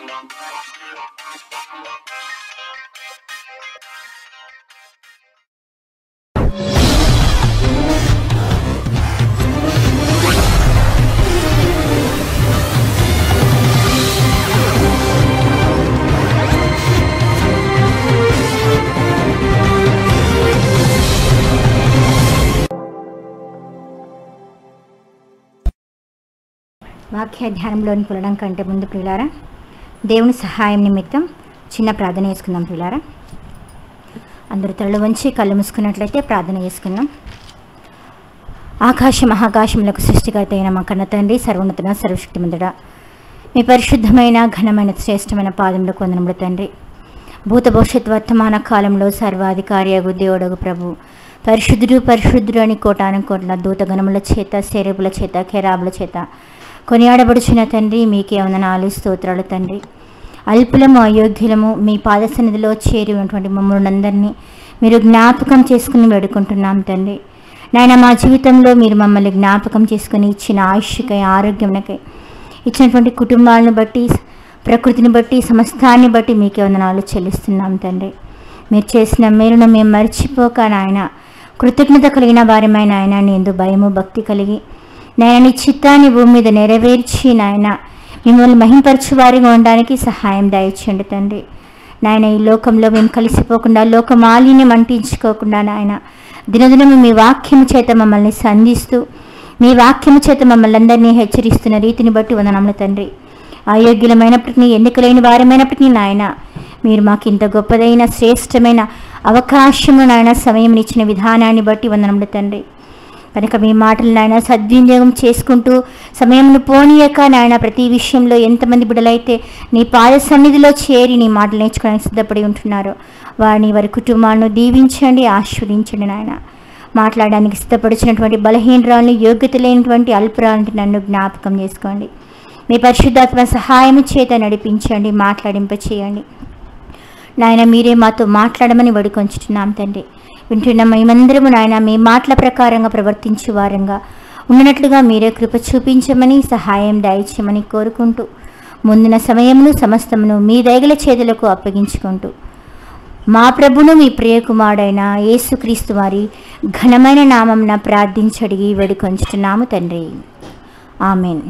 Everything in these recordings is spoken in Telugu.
వాక్య ధ్యానంలోనికి వెళ్ళడం కంటే ముందు ప్రియులారా, దేవుని సహాయం నిమిత్తం చిన్న ప్రార్థన చేసుకుందాం. ప్రియులారా, అందరూ తలలు వంచి కళ్ళు మూసుకున్నట్లయితే ప్రార్థన చేసుకుందాం. ఆకాశ మహాకాశములకు సృష్టికర్త అయిన మా కన్న తండ్రి, సర్వోన్నతుడ సర్వశక్తిమంతుడా, మీ పరిశుద్ధమైన ఘనమైన శ్రేష్టమైన పాదములకు వందనములు తండ్రి. భూత భవిష్యత్ వర్తమాన కాలంలో సర్వాధికారి అగు దేవుడగు ప్రభు, పరిశుద్ధుడు పరిశుద్ధుడు అని కోటాను కోట్ల దూతగణముల చేత, శరీరుల చేత, కెరాబుల చేత కొనియాడబడుచున్న తండ్రి, మీకే వందనాలు స్తోత్రాలు తండ్రి. అల్పులము అయోగ్యులము మీ పాద సన్నిధిలో చేరి ఉన్నటువంటి మమ్మల్ని అందరినీ మీరు జ్ఞాపకం చేసుకుని వేడుకుంటున్నాం తండ్రి. నాయన, మా జీవితంలో మీరు మమ్మల్ని జ్ఞాపకం చేసుకుని ఇచ్చిన ఆయుష్కై, ఆరోగ్యమునకై, ఇచ్చినటువంటి కుటుంబాలను బట్టి, ప్రకృతిని బట్టి, సమస్తాన్ని బట్టి మీకే వందనాలు చెల్లిస్తున్నాం తండ్రి. మీరు చేసిన మేలును మేము మర్చిపోక నాయన, కృతజ్ఞత కలిగిన వారమైన ఆయన నీ భయము భక్తి కలిగి నాయన నీ చిత్తాన్ని భూమి మీద నెరవేర్చి నాయన మిమ్మల్ని మహింపరచు వారిగా ఉండడానికి సహాయం దయచేయండి తండ్రి. నాయన, ఈ లోకంలో మేము కలిసిపోకుండా, లోక మాలిన్యం అంటించుకోకుండా నాయన దినదినము మీ వాక్యము చేత మమ్మల్ని సంధిస్తూ, మీ వాక్యము చేత మమ్మల్ని అందరినీ హెచ్చరిస్తున్న రీతిని బట్టి వందనములు తండ్రి. అయోగ్యులమైనప్పటికీ, ఎన్నికలేని వారమైనప్పటికీ నాయన మీరు మాకు ఇంత గొప్పదైన శ్రేష్టమైన అవకాశము నాయన సమయం ఇచ్చిన విధానాన్ని బట్టి వందనములు తండ్రి. కనుక మీ మాటలు నాయన సద్వినియోగం చేసుకుంటూ, సమయంను పోనీయక నాయన ప్రతి విషయంలో ఎంతమంది బిడ్డలైతే నీ పాద సన్నిధిలో చేరి నీ మాటలు నేర్చుకోవడానికి సిద్ధపడి ఉంటున్నారో వారిని, వారి కుటుంబాలను దీవించండి, ఆశీర్వదించండి నాయన. మాట్లాడడానికి సిద్ధపడిచినటువంటి బలహీనరాలను, యోగ్యత లేనటువంటి అల్పురాలని నన్ను జ్ఞాపకం చేసుకోండి. మీ పరిశుద్ధాత్మ సహాయం చేత నడిపించండి, మాట్లాడింప చేయండి నాయన. మీరే మాతో మాట్లాడమని వేడుకొంచుతున్నాం తండ్రి. వింటున్న మేమందరము నాయన మీ మాటల ప్రకారంగా ప్రవర్తించే వారంగా ఉన్నట్లుగా మీరే కృప చూపించమని, సహాయం దయచేయమని కోరుకుంటూ, ముందున సమయమును సమస్తమును మీ దయగల చేతులకు అప్పగించుకుంటూ, మా ప్రభును మీ ప్రియకుమారుడైన యేసుక్రీస్తు వారి ఘనమైన నామమున ప్రార్థించడిగి వేడుకొంచుతున్నాము తండ్రి. ఆమెన్.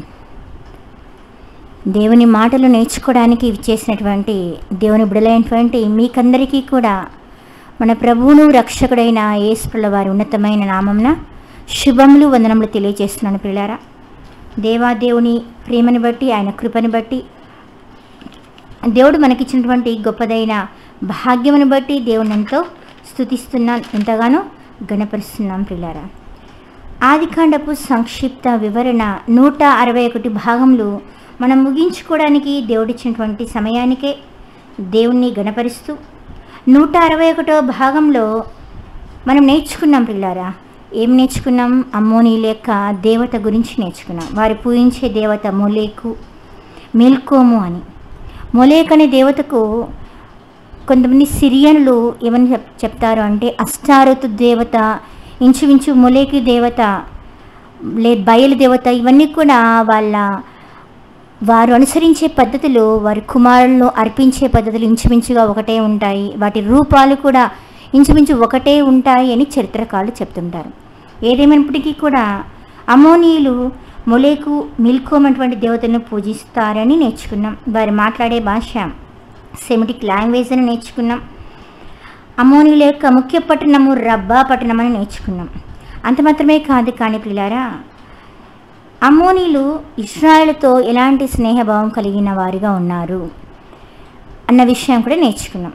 దేవుని మాటలు నేర్చుకోవడానికి ఇచ్చేసినటువంటి దేవుని బిడ్డలైనటువంటి మీకందరికీ కూడా మన ప్రభువును రక్షకుడైన యేసుప్రభుల వారి ఉన్నతమైన నామమున శుభములు, వందనములు తెలియజేస్తున్నాను ప్రియులారా. దేవాదేవుని ప్రేమని బట్టి, ఆయన కృపని బట్టి, దేవుడు మనకిచ్చినటువంటి గొప్పదైన భాగ్యమును బట్టి దేవుని ఎంతో స్తుతిస్తున్నాను, ఎంతగానో గణపరుస్తున్నాం ప్రియులారా. ఆదికాండపు సంక్షిప్త వివరణ 161 భాగంలో మనం ముగించుకోవడానికి దేవుడిచ్చినటువంటి సమయానికే దేవుణ్ణి గణపరుస్తూ 161వ భాగంలో మనం నేర్చుకున్నాం ప్రియులారా. ఏం నేర్చుకున్నాం? అమ్మోనీల యొక్క దేవత గురించి నేర్చుకున్నాం. వారు పూజించే దేవత మొలేకు, మిల్కోము అని. మొలేక్ అనే దేవతకు కొంతమంది సిరియన్లు ఏమని చెప్తారు అంటే అష్టారోతు దేవత, ఇంచుమించు మొలేకు దేవత, బయలు దేవత, ఇవన్నీ కూడా వారు అనుసరించే పద్ధతులు, వారి కుమారులను అర్పించే పద్ధతులు ఇంచుమించుగా ఒకటే ఉంటాయి. వాటి రూపాలు కూడా ఇంచుమించు ఒకటే ఉంటాయి అని చరిత్రకారులు చెప్తుంటారు. ఏదేమైనప్పటికీ కూడా అమోనీయులు మొలేకు, మిల్కోమ్ అటువంటి దేవతలను పూజిస్తారని నేర్చుకున్నాం. వారు మాట్లాడే భాష సెమిటిక్ లాంగ్వేజ్ అని నేర్చుకున్నాం. అమోనీయుల యొక్క ముఖ్య పట్టణము రబ్బా పట్టణం అని నేర్చుకున్నాం. అంత మాత్రమే కాదు కానీ ప్రియులారా, అమ్మోనీలు ఇశ్రాయేలుతో ఎలాంటి స్నేహభావం కలిగిన వారిగా ఉన్నారు అన్న విషయం కూడా నేర్చుకున్నాం.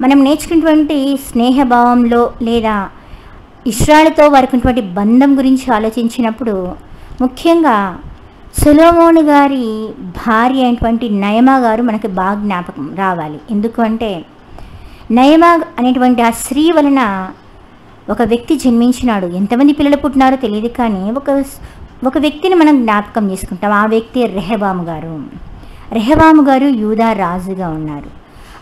మనం నేర్చుకున్నటువంటి స్నేహభావంలో లేదా ఇశ్రాయేలుతో వారికి ఉన్నటువంటి బంధం గురించి ఆలోచించినప్పుడు ముఖ్యంగా సొలొమోను గారి భార్య అయినటువంటి నయమా గారు మనకి బాగా జ్ఞాపకం రావాలి. ఎందుకంటే నయమా అనేటువంటి ఆ స్త్రీ వలన ఒక వ్యక్తి జన్మించినాడు. ఎంతమంది పిల్లలు పుట్టినారో తెలియదు కానీ ఒక వ్యక్తిని మనం జ్ఞాపకం చేసుకుంటాం. ఆ వ్యక్తి రెహబాము గారు. రెహబాము గారు యూదా రాజుగా ఉన్నారు.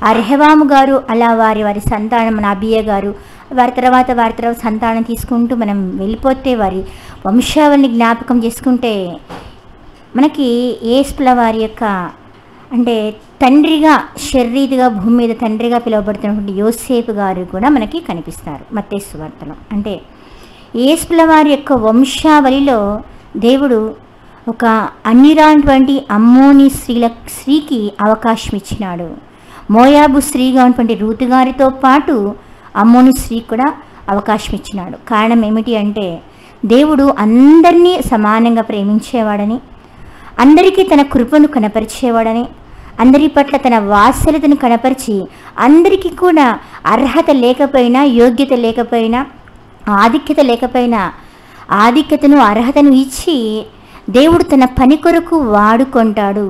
ఆ రెహబాము గారు అలా వారి సంతానం, మన అబియ గారు, వారి తర్వాత సంతానం తీసుకుంటూ మనం వెళ్ళిపోతే వారి వంశావళిని జ్ఞాపకం చేసుకుంటే మనకి యేసుప్రభుల వారి యొక్క అంటే తండ్రిగా శరీరిగా భూమి మీద తండ్రిగా పిలువబడుతున్నటువంటి యోసేపు గారు కూడా మనకి కనిపిస్తారు మత్తయి సువార్తలో. అంటే యేసుల వారి యొక్క వంశావళిలో దేవుడు ఒక అన్నిరాటువంటి అమ్మోని స్త్రీకి అవకాశం ఇచ్చినాడు. మోయాబు స్త్రీగా ఉన్నటువంటి రూతు గారితో పాటు అమ్మోని స్త్రీకి కూడా అవకాశం ఇచ్చినాడు. కారణం ఏమిటి అంటే దేవుడు అందరినీ సమానంగా ప్రేమించేవాడని, అందరికీ తన కృపను కనపరిచేవాడని, అందరి పట్ల తన వాత్సల్యతను కనపరిచి అందరికీ కూడా అర్హత లేకపోయినా, యోగ్యత లేకపోయినా, ఆధిక్యత లేకపోయినా ఆధిక్యతను అర్హతను ఇచ్చి దేవుడు తన పని కొరకు వాడుకుంటాడు.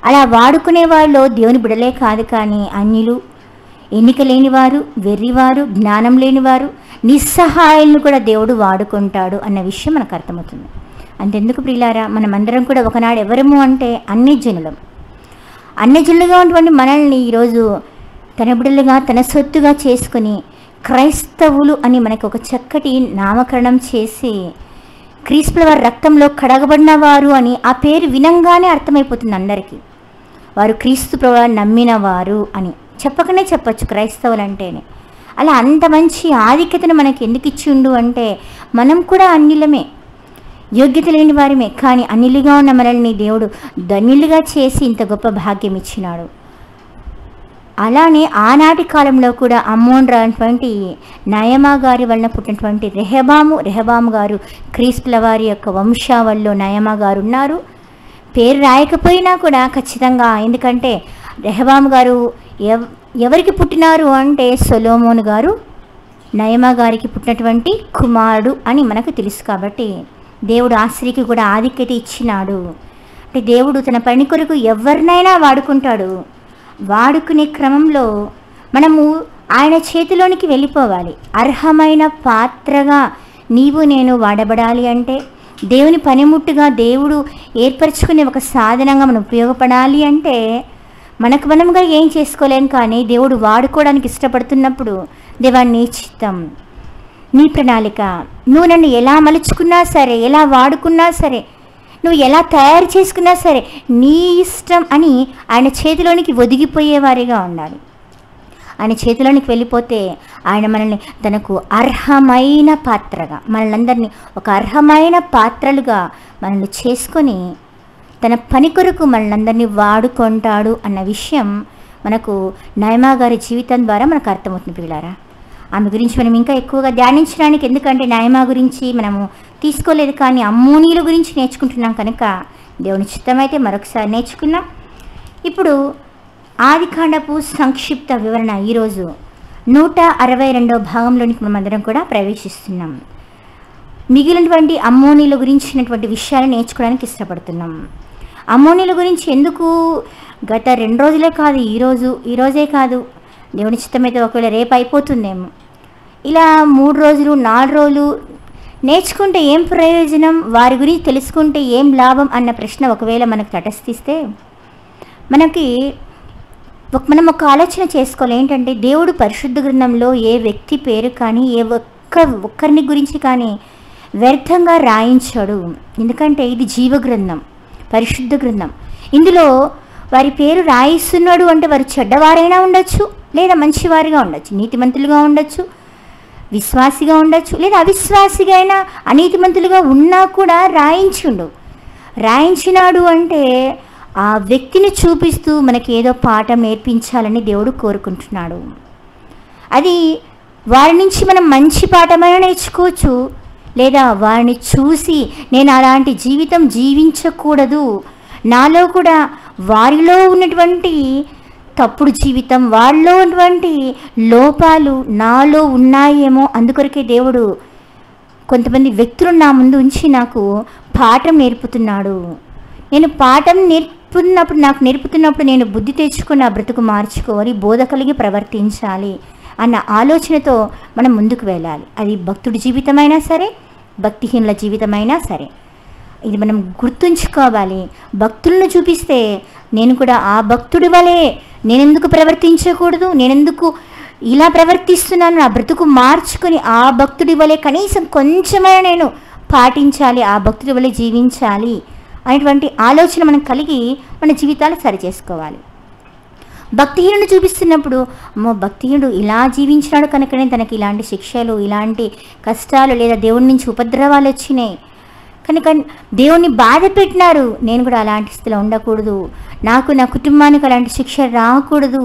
అలా వాడుకునే వాళ్ళలో దేవుని బిడలే కాదు, కానీ అన్యులు, ఎన్నిక లేనివారు, వెర్రివారు, జ్ఞానం లేనివారు, నిస్సహాయాలను కూడా దేవుడు వాడుకుంటాడు అన్న విషయం మనకు అర్థమవుతుంది. అంతెందుకు ప్రియులారా, మనమందరం కూడా ఒకనాడు ఎవరము అంటే అన్యజనులుగా ఉన్నటువంటి మనల్ని ఈరోజు తన బిడ్డలుగా తన సొత్తుగా చేసుకుని క్రైస్తవులు అని మనకు ఒక చక్కటి నామకరణం చేసి క్రీస్తుల వారి రక్తంలో కడగబడిన వారు అని ఆ పేరు వినంగానే అర్థమైపోతుంది అందరికీ. వారు క్రీస్తు ప్రభువుని నమ్మిన వారు అని చెప్పకనే చెప్పచ్చు క్రైస్తవులు అంటేనే. అలా అంత మంచి ఆధిక్యతను మనకి ఎందుకు ఇచ్చిండు అంటే మనం కూడా అన్యులమే, యోగ్యత లేని వారిమే, కానీ అన్యులుగా ఉన్న మనల్ని దేవుడు ధన్యులుగా చేసి ఇంత గొప్ప భాగ్యం ఇచ్చినాడు. అలానే ఆనాటి కాలంలో కూడా అమ్మోన్ రానటువంటి నయమా గారి వలన పుట్టినటువంటి రెహబాము గారు క్రీస్తుల వారి యొక్క వంశావళిలో నయమా గారు ఉన్నారు. పేరు రాయకపోయినా కూడా ఖచ్చితంగా, ఎందుకంటే రెహబాము గారు ఎవరికి పుట్టినారు అంటే సొలొమోను గారు నయమా గారికి పుట్టినటువంటి కుమారుడు అని మనకు తెలుసు. కాబట్టి దేవుడు ఆ స్త్రీకి కూడా ఆధిక్యత ఇచ్చినాడు. అంటే దేవుడు తన పని కొరకు ఎవరినైనా వాడుకుంటాడు. వాడుకునే క్రమంలో మనము ఆయన చేతిలోనికి వెళ్ళిపోవాలి. అర్హమైన పాత్రగా నీవు నేను వాడబడాలి అంటే, దేవుని పనిముట్టుగా దేవుడు ఏర్పరచుకునే ఒక సాధనంగా మనం ఉపయోగపడాలి అంటే మనకు మనముగా ఏం చేసుకోలేం, కానీ దేవుడు వాడుకోవడానికి ఇష్టపడుతున్నప్పుడు దేవా నీ చిత్తం, నీ ప్రణాళిక, నువ్వు నన్ను ఎలా మలుచుకున్నా సరే, ఎలా వాడుకున్నా సరే, నువ్వు ఎలా తయారు చేసుకున్నా సరే నీ ఇష్టం అని ఆయన చేతిలోనికి ఒదిగిపోయేవారిగా ఉండాలి. ఆయన చేతిలోనికి వెళ్ళిపోతే ఆయన మనల్ని తనకు అర్హమైన పాత్రగా, మనల్ని ఒక అర్హమైన పాత్రలుగా మనల్ని చేసుకొని తన పని కొరకు మనల్ని వాడుకుంటాడు అన్న విషయం మనకు నయమా గారి జీవితం ద్వారా మనకు అర్థమవుతుంది పిల్లారా. ఆమె గురించి మనం ఇంకా ఎక్కువగా ధ్యానించడానికి, ఎందుకంటే నయమా గురించి మనము తీసుకోలేదు, కానీ అమ్మోనీల గురించి నేర్చుకుంటున్నాం కనుక దేవుని చిత్తమైతే మరొకసారి నేర్చుకున్నాం. ఇప్పుడు ఆదికాండపు సంక్షిప్త వివరణ ఈరోజు 162వ భాగంలోనికి మనమందరం కూడా ప్రవేశిస్తున్నాం. మిగిలినటువంటి అమ్మోనీల గురించినటువంటి విషయాలు నేర్చుకోవడానికి ఇష్టపడుతున్నాం. అమ్మోనీల గురించి ఎందుకు గత 2 రోజులే కాదు, ఈరోజే కాదు, దేవుని చిత్తమైతే ఒకవేళ రేపు అయిపోతుందేమో, ఇలా 3 రోజులు 4 రోజులు నేర్చుకుంటే ఏం ప్రయోజనం, వారి గురించి తెలుసుకుంటే ఏం లాభం అన్న ప్రశ్న ఒకవేళ మనకు తటస్థిస్తే మనం ఒక ఆలోచన చేసుకోవాలి. ఏంటంటే దేవుడు పరిశుద్ధ గ్రంథంలో ఏ వ్యక్తి పేరు కానీ ఏ ఒక్కరిని గురించి కానీ వ్యర్థంగా రాయించాడు. ఎందుకంటే ఇది జీవ గ్రంథం, పరిశుద్ధ గ్రంథం. ఇందులో వారి పేరు రాయిస్తున్నాడు అంటే వారు చెడ్డవారైనా ఉండొచ్చు, లేదా మంచివారిగా ఉండొచ్చు, నీతిమంతులుగా ఉండొచ్చు, విశ్వాసిగా ఉండొచ్చు, లేదా అవిశ్వాసిగా అయినా అనీతిమంతులుగా ఉన్నా కూడా రాయించినాడు అంటే ఆ వ్యక్తిని చూపిస్తూ మనకి ఏదో పాఠం నేర్పించాలని దేవుడు కోరుకుంటున్నాడు. అది వారి నుంచి మనం మంచి పాఠమైనా నేర్చుకోవచ్చు, లేదా వారిని చూసి నేను అలాంటి జీవితం జీవించకూడదు, నాలో కూడా వారిలో ఉన్నటువంటి తప్పుడు జీవితం, వారిలో ఉన్నటువంటి లోపాలు నాలో ఉన్నాయేమో, అందుకొరకే దేవుడు కొంతమంది వ్యక్తులను నా ముందు ఉంచి నాకు పాఠం నేర్పుతున్నాడు. నేను పాఠం నేర్పుతున్నప్పుడు నేను బుద్ధి తెచ్చుకొని నా బ్రతుకు మార్చుకోవాలి, బోధ కలిగి ప్రవర్తించాలి అన్న ఆలోచనతో మనం ముందుకు వెళ్ళాలి. అది భక్తుడి జీవితమైనా సరే, భక్తిహీనుల జీవితమైనా సరే, ఇది మనం గుర్తుంచుకోవాలి. భక్తులను చూపిస్తే నేను కూడా ఆ భక్తుడి వలె నేనెందుకు ప్రవర్తించకూడదు, నేనెందుకు ఇలా ప్రవర్తిస్తున్నాను, నా బ్రతుకు మార్చుకొని ఆ భక్తుడి వలె కనీసం కొంచెమైనా నేను పాటించాలి, ఆ భక్తుడి వలె జీవించాలి అనేటువంటి ఆలోచన మనం కలిగి మన జీవితాలు సరిచేసుకోవాలి. భక్తిహీనుడు చూపిస్తున్నప్పుడు అమ్మో భక్తిహీనుడు ఇలా జీవించినాడు కనుకనే తనకి ఇలాంటి శిక్షలు, ఇలాంటి కష్టాలు లేదా దేవుడి నుంచి ఉపద్రవాలు వచ్చినాయి కనుక దేవుణ్ణి బాధ పెట్టినారు, నేను కూడా అలాంటి స్థితిలో ఉండకూడదు, నాకు నా కుటుంబానికి అలాంటి శిక్ష రాకూడదు,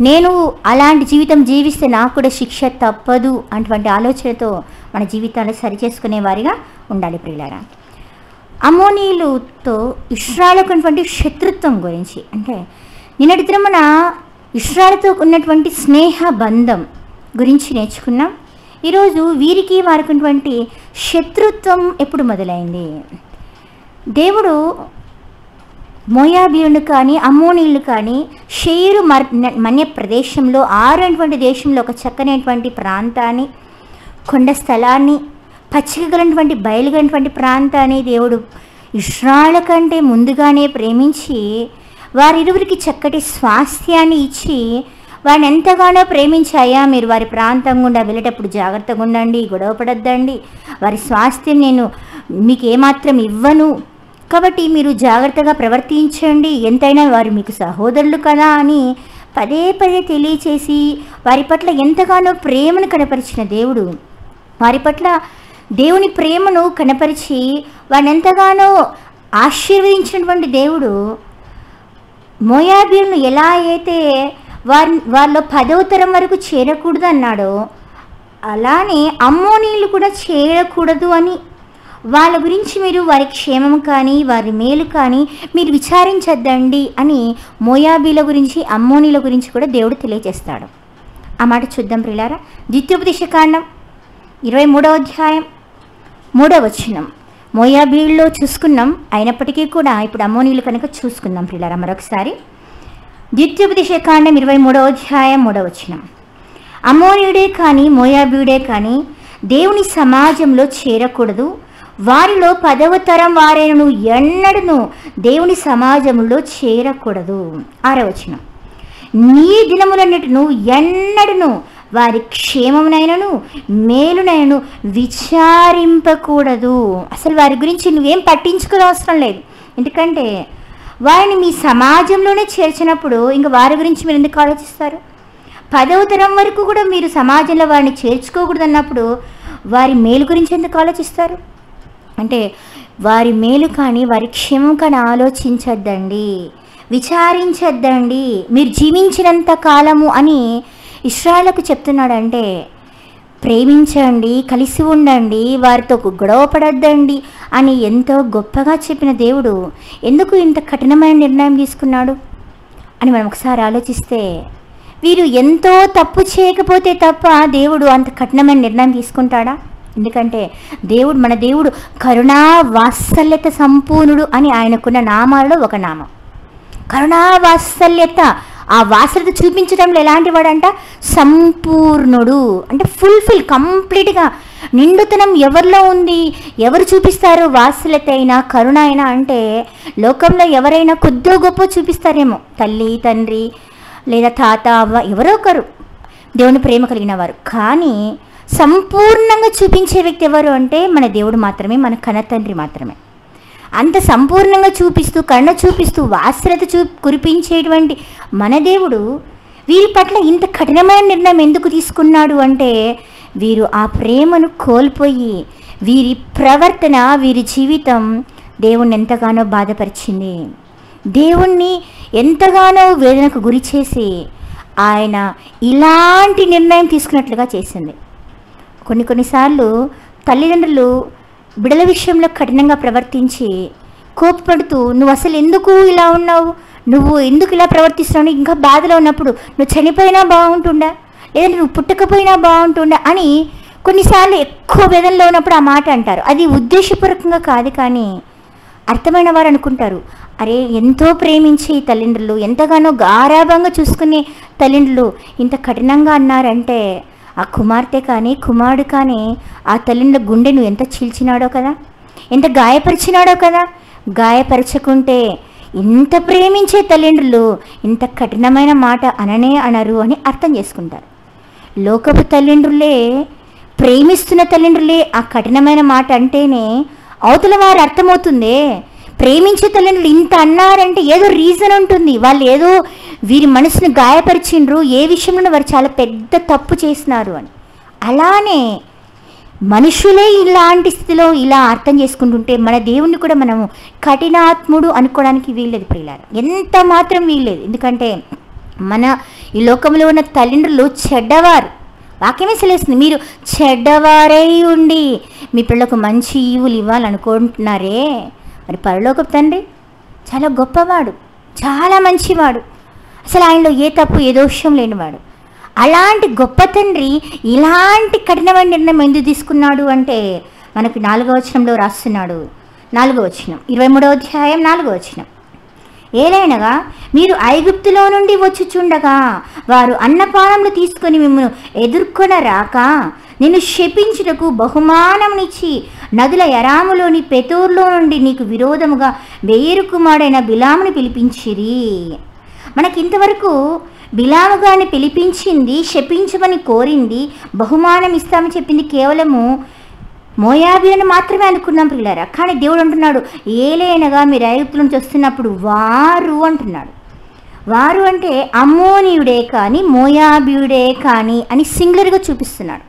నేను అలాంటి జీవితం జీవిస్తే నాకు కూడా శిక్ష తప్పదు అటువంటి ఆలోచనతో మన జీవితాలు సరిచేసుకునే వారిగా ఉండాలి ప్రియులారా. అమ్మోనీయులతో ఇశ్రాయేలుకు ఉన్నటువంటి శత్రుత్వం గురించి, అంటే నిన్నటి దినం మన ఇశ్రాయేలుతో ఉన్నటువంటి స్నేహ బంధం గురించి నేర్చుకున్నాం. ఈరోజు వీరికి వారికి ఉన్నటువంటి శత్రుత్వం ఎప్పుడు మొదలైంది? దేవుడు మోయాబీయులు కానీ అమ్మోనీయులు కానీ షేరు మన్య ప్రదేశంలో ఆరైనటువంటి దేశంలో ఒక చక్కనైనటువంటి ప్రాంతాన్ని, కొండ స్థలాన్ని, పచ్చికగలటువంటి బయలుగలటువంటి ప్రాంతాన్ని దేవుడు ఇశ్రాయేలు కంటే ముందుగానే ప్రేమించి వారిరువురికి చక్కటి స్వాస్థ్యాన్ని ఇచ్చి వారిని ఎంతగానో ప్రేమించాయా, మీరు వారి ప్రాంతం గుండా వెళ్ళేటప్పుడు జాగ్రత్తగా ఉండండి, గొడవ పడొద్దండి, వారి స్వాస్థ్యం నేను మీకు ఏమాత్రం ఇవ్వను, కాబట్టి మీరు జాగ్రత్తగా ప్రవర్తించండి, ఎంతైనా వారు మీకు సహోదరులు కదా అని పదే పదే తెలియచేసి వారి పట్ల ఎంతగానో ప్రేమను కనపరిచిన దేవుడు, వారి పట్ల దేవుని ప్రేమను కనపరిచి వారిని ఎంతగానో ఆశీర్వదించినటువంటి దేవుడు మోయాబీయులను ఎలా అయితే వారిలో 10వ తరం వరకు చేరకూడదు అన్నాడో అలానే అమ్మోనీయులు కూడా చేరకూడదు అని, వాళ్ళ గురించి మీరు వారి క్షేమం కానీ వారి మేలు కానీ మీరు విచారించద్దండి అని మోయాబీల గురించి అమ్మోనీల గురించి కూడా దేవుడు తెలియజేస్తాడు. ఆ మాట చూద్దాం ప్రియులారా. ద్వితీయోపదేశకాండం 23వ అధ్యాయం 3వ వచనం. మోయాబీల్లో చూసుకున్నాం, అయినప్పటికీ కూడా ఇప్పుడు అమ్మోనీయులు కనుక చూసుకుందాం ప్రియులారా మరొకసారి. ద్వితీయోపదేశకాండం 23వ అధ్యాయం 3వ వచనం. అమ్మోనీయుడే కానీ మోయాబీయుడే కానీ దేవుని సమాజంలో చేరకూడదు, వారిలో 10వ తరం వారైనను ఎన్నడను దేవుని సమాజంలో చేరకూడదు. 6వ వచనం. నీ దినములన్నిటిను ఎన్నడను వారి క్షేమమునైనను మేలునైనను విచారింపకూడదు. అసలు వారి గురించి నువ్వేం పట్టించుకోవాల్సిన అవసరం లేదు, ఎందుకంటే వారిని మీ సమాజంలోనే చేర్చినప్పుడు ఇంకా వారి గురించి మీరు ఎందుకు ఆలోచిస్తారు? 10వ తరం వరకు కూడా మీరు సమాజంలో వారిని చేర్చుకోకూడదు అన్నప్పుడు వారి మేలు గురించి ఎందుకు ఆలోచిస్తారు? అంటే వారి మేలు కానీ వారి క్షేమం కానీ ఆలోచించద్దండి, విచారించద్దండి, మీరు జీవించినంత కాలము అని ఇశ్రాయేలుకు చెప్తున్నాడంటే ప్రేమించండి, కలిసి ఉండండి, వారితో గొడవ పడద్దండి అని ఎంతో గొప్పగా చెప్పిన దేవుడు ఎందుకు ఇంత కఠినమైన నిర్ణయం తీసుకున్నాడు అని మనం ఒకసారి ఆలోచిస్తే, వీరు ఎంతో తప్పు చేయకపోతే తప్ప దేవుడు అంత కఠినమైన నిర్ణయం తీసుకుంటాడా? ఎందుకంటే మన దేవుడు కరుణా వాత్సల్యత సంపూర్ణుడు అని ఆయనకున్న నామాలలో ఒక నామం కరుణా వాత్సల్యత. ఆ వాత్సల్యత చూపించడంలో ఎలాంటి వాడంట? సంపూర్ణుడు, అంటే ఫుల్ఫిల్, కంప్లీట్గా నిండుతనం ఎవరిలో ఉంది? ఎవరు చూపిస్తారు వాత్సల్యత అయినా కరుణ అయినా? అంటే లోకంలో ఎవరైనా కొద్దో గొప్ప చూపిస్తారేమో, తల్లి తండ్రి లేదా తాత అవ్వ ఎవరో ఒకరు దేవుని ప్రేమ కలిగిన వారు, కానీ సంపూర్ణంగా చూపించే వ్యక్తి ఎవరు అంటే మన దేవుడు మాత్రమే, మన కన్న తండ్రి మాత్రమే. అంత సంపూర్ణంగా చూపిస్తూ కరుణ చూపిస్తూ వాత్సల్యత కురిపించేటువంటి మన దేవుడు వీరి పట్ల ఇంత కఠినమైన నిర్ణయం ఎందుకు తీసుకున్నాడు అంటే వీరు ఆ ప్రేమను కోల్పోయి వీరి ప్రవర్తన, వీరి జీవితం దేవుణ్ణి ఎంతగానో బాధపరిచింది, దేవుణ్ణి ఎంతగానో వేదనకు గురి చేసి ఆయన ఇలాంటి నిర్ణయం తీసుకున్నట్లుగా చేసింది. కొన్నిసార్లు తల్లిదండ్రులు బిడల విషయంలో కఠినంగా ప్రవర్తించి కోపపడుతూ నువ్వు అసలు ఎందుకు ఇలా ఉన్నావు, నువ్వు ఎందుకు ఇలా ప్రవర్తిస్తున్నావు, ఇంకా బాధలో ఉన్నప్పుడు నువ్వు చనిపోయినా బాగుంటుండా, లేదంటే నువ్వు పుట్టకపోయినా బాగుంటుండా అని కొన్నిసార్లు ఎక్కువ వేదనలో ఉన్నప్పుడు ఆ మాట అంటారు. అది ఉద్దేశపూర్వకంగా కాదు, కానీ అర్థమైన వారు అనుకుంటారు, అరే ఎంతో ప్రేమించే తల్లిదండ్రులు, ఎంతగానో గారాభంగా చూసుకునే తల్లిదండ్రులు ఇంత కఠినంగా అన్నారంటే ఆ కుమార్తె కానీ కుమారుడు కానీ ఆ తల్లిదండ్రుల గుండెను ఎంత చీల్చినాడో కదా, ఎంత గాయపరిచినాడో కదా. గాయపరచకుంటే ఇంత ప్రేమించే తల్లిదండ్రులు ఇంత కఠినమైన మాట అనరు అని అర్థం చేసుకుంటారు. లోకపు తల్లిదండ్రులే, ప్రేమిస్తున్న తల్లిదండ్రులే ఆ కఠినమైన మాట అంటేనే అవతల వారు అర్థమవుతుందే ప్రేమించే తల్లిదండ్రులు ఇంత అన్నారంటే ఏదో రీజన్ ఉంటుంది. వాళ్ళు ఏదో వీరి మనసును గాయపరిచిండ్రు, ఏ విషయంలో వారు చాలా పెద్ద తప్పు చేసినారు అని. అలానే మనుషులే ఇలాంటి స్థితిలో ఇలా అర్థం చేసుకుంటుంటే మన దేవుణ్ణి కూడా మనము కఠినాత్ముడు అనుకోవడానికి వీల్లేదు ప్రియులారా, ఎంత మాత్రం వీల్లేదు. ఎందుకంటే మన ఈ లోకంలో ఉన్న తల్లిదండ్రులు చెడ్డవారు. వాక్యమే సెలవుస్తుంది, మీరు చెడ్డవారై ఉండి మీ పిల్లలకు మంచి ఈవులు ఇవ్వాలనుకుంటున్నారే, మరి పరలోకపు తండ్రి చాలా గొప్పవాడు, చాలా మంచివాడు, అసలు ఆయనలో ఏ తప్పు ఏ దోషం లేనివాడు. అలాంటి గొప్ప తండ్రి ఇలాంటి కఠినమైన నిర్ణయం ఎందుకు తీసుకున్నాడు అంటే మనకు 4వ వచనంలో రాస్తున్నాడు. 4వ వచనం, 23వ అధ్యాయం 4వ వచనం. ఏలైనగా మీరు ఐగుప్తులో నుండి వచ్చుచుండగా వారు అన్నపానములు తీసుకొని మిమ్మల్ని ఎదుర్కొన రాక నిన్ను శపించుటకు బహుమానమునిచ్చి నదుల యరాములోని పెతోర్లో నుండి నీకు విరోధముగా బెయేరు కుమారుడైన బిలాముని పిలిపించిరి. మనకి ఇంతవరకు బిలాము గారిని పిలిపించింది, శపించమని కోరింది, బహుమానం ఇస్తామని చెప్పింది కేవలము మోయాబీలను మాత్రమే అనుకున్నాం పిల్లరా. కానీ దేవుడు అంటున్నాడు, ఏలైనగా మీరు ఐగుప్తు నుంచి వస్తున్నప్పుడు వారు అంటున్నాడు. వారు అంటే అమ్మోనీయుడే కానీ మోయాబీయుడే కానీ అని సింగులర్గా చూపిస్తున్నాడు.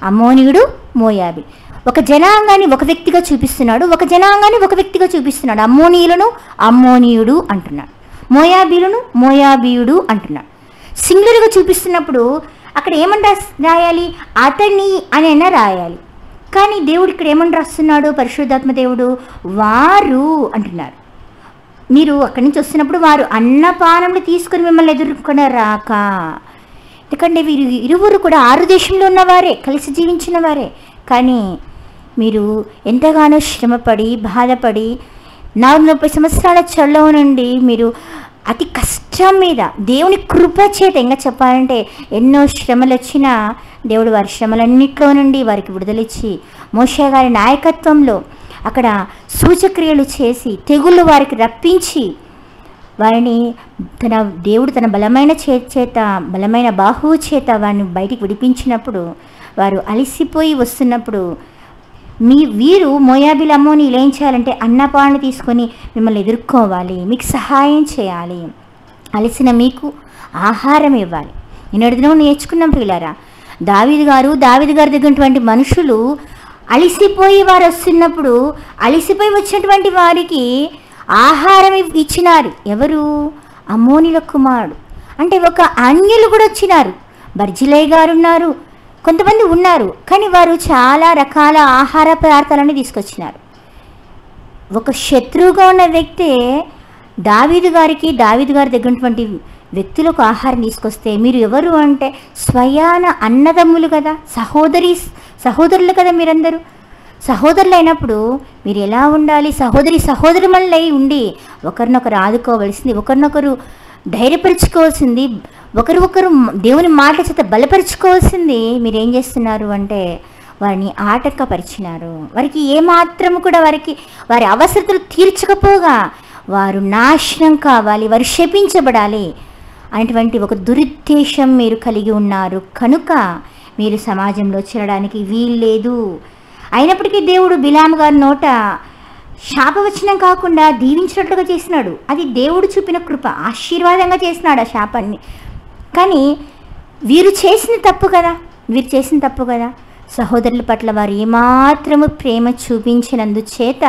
అమ్మోనీయుడు, మోయాబీ ఒక జనాంగాన్ని ఒక వ్యక్తిగా చూపిస్తున్నాడు, ఒక జనాంగాన్ని ఒక వ్యక్తిగా చూపిస్తున్నాడు. అమ్మోనీయులను అమ్మోనీయుడు అంటున్నాడు, మోయాబీలను మోయాబీయుడు అంటున్నాడు. సింగులర్గా చూపిస్తున్నప్పుడు అక్కడ ఏమని రాయాలి, అతని అని అయినా రాయాలి. కానీ దేవుడు ఇక్కడ ఏమని రాస్తున్నాడు, పరిశుద్ధాత్మ దేవుడు వారు అంటున్నారు. మీరు అక్కడి నుంచి వస్తున్నప్పుడు వారు అన్నపానములు తీసుకుని మిమ్మల్ని ఎదుర్కొన రాక. ఎందుకంటే వీరు ఇరువురు కూడా 6 దేశంలో ఉన్నవారే, కలిసి జీవించిన వారే. కానీ మీరు ఎంతగానో శ్రమపడి బాధపడి 40 సంవత్సరాల చల్లో నుండి మీరు అతి కష్టం మీద దేవుని కృప చేత, ఇంకా చెప్పాలంటే ఎన్నో శ్రమలు వచ్చినా దేవుడు వారి శ్రమలన్నింటిలో నుండి వారికి విడుదలిచ్చి మోషే గారి నాయకత్వంలో అక్కడ సూచక్రియలు చేసి తెగుళ్ళు వారికి రప్పించి వారిని దేవుడు తన బలమైన చేత బలమైన బాహువు చేత వారిని బయటికి విడిపించినప్పుడు వారు అలసిపోయి వస్తున్నప్పుడు వీరు మోయాబీల అమ్మోనీయులు ఏం చేయాలంటే అన్నపాలను తీసుకొని మిమ్మల్ని ఎదుర్కోవాలి, మీకు సహాయం చేయాలి, అలసిన మీకు ఆహారం ఇవ్వాలి. నిన్నటి దినం నేర్చుకున్నాం పిల్లరా, దావీదు గారి దగ్గరటువంటి మనుషులు అలసిపోయి వారు వస్తున్నప్పుడు అలసిపోయి వచ్చినటువంటి వారికి ఆహారం ఇచ్చినారు. ఎవరు? అమ్మోనీల కుమారుడు. అంటే ఒక అన్యులు కూడా వచ్చినారు. బర్జిలై గారు ఉన్నారు, కొంతమంది ఉన్నారు. కానీ వారు చాలా రకాల ఆహార పదార్థాలని తీసుకొచ్చినారు. ఒక శత్రువుగా ఉన్న వ్యక్తే దావీదు గారి దగ్గర ఉన్నటువంటి వ్యక్తులకు ఆహారం తీసుకొస్తే మీరు ఎవరు అంటే స్వయాన అన్నదమ్ములు కదా, సహోదరులు కదా. మీరందరూ సహోదరులు అయినప్పుడు మీరు ఎలా ఉండాలి? సహోదరులై ఉండి ఒకరినొకరు ఆదుకోవలసింది, ఒకరినొకరు ధైర్యపరుచుకోవాల్సింది, ఒకరు దేవుని మాట చేత బలపరుచుకోవాల్సింది. మీరేం చేస్తున్నారు అంటే వారిని ఆటంకపరిచినారు. వారికి ఏమాత్రము కూడా వారి అవసరతలు తీర్చకపోగా వారు నాశనం కావాలి, వారు శపించబడాలి అనేటువంటి ఒక దురుద్దేశం మీరు కలిగి ఉన్నారు. కనుక మీరు సమాజంలో చేరడానికి వీల్లేదు. అయినప్పటికీ దేవుడు బిలాము గారి నోట శాపవచనం కాకుండా దీవించినట్లుగా చేసినాడు. అది దేవుడు చూపిన కృప, ఆశీర్వాదంగా చేసినాడు ఆ శాపాన్ని. కానీ వీరు చేసిన తప్పు కదా. సహోదరుల పట్ల వారు ఏమాత్రము ప్రేమ చూపించినందుచేత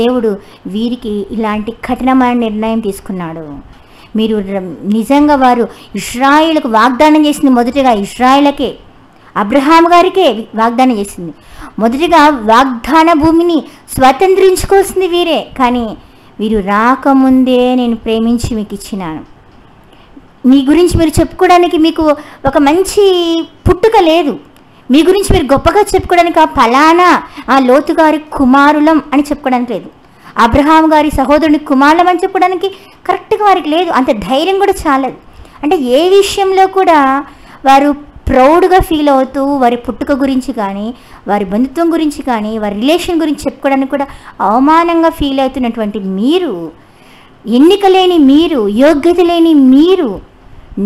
దేవుడు వీరికి ఇలాంటి కఠినమైన నిర్ణయం తీసుకున్నాడు. మీరు నిజంగా వారు ఇశ్రాయేలుకు వాగ్దానం చేసింది మొదటిగా ఇశ్రాయేలకే, అబ్రహాం గారికే వాగ్దానం చేసింది. మొదటిగా వాగ్దాన భూమిని స్వతంత్రించుకోవాల్సింది వీరే. కానీ వీరు రాకముందే నేను ప్రేమించి మీకు ఇచ్చినాను. మీ గురించి మీరు చెప్పుకోవడానికి మీకు ఒక మంచి పుట్టుక లేదు. మీ గురించి మీరు గొప్పగా చెప్పుకోవడానికి ఆ లోతు గారి కుమారులం అని చెప్పుకోవడానికి లేదు. అబ్రహాం గారి సహోదరుని కుమారులం అని చెప్పడానికి కరెక్ట్గా వారికి లేదు. అంత ధైర్యం కూడా చాలదు. అంటే ఏ విషయంలో కూడా వారు ప్రౌడ్గా ఫీల్ అవుతూ వారి పుట్టుక గురించి కానీ, వారి బంధుత్వం గురించి కానీ, వారి రిలేషన్ గురించి చెప్పుకోవడానికి కూడా అవమానంగా ఫీల్ అవుతున్నటువంటి మీరు, ఎన్నిక లేని మీరు, యోగ్యత లేని మీరు,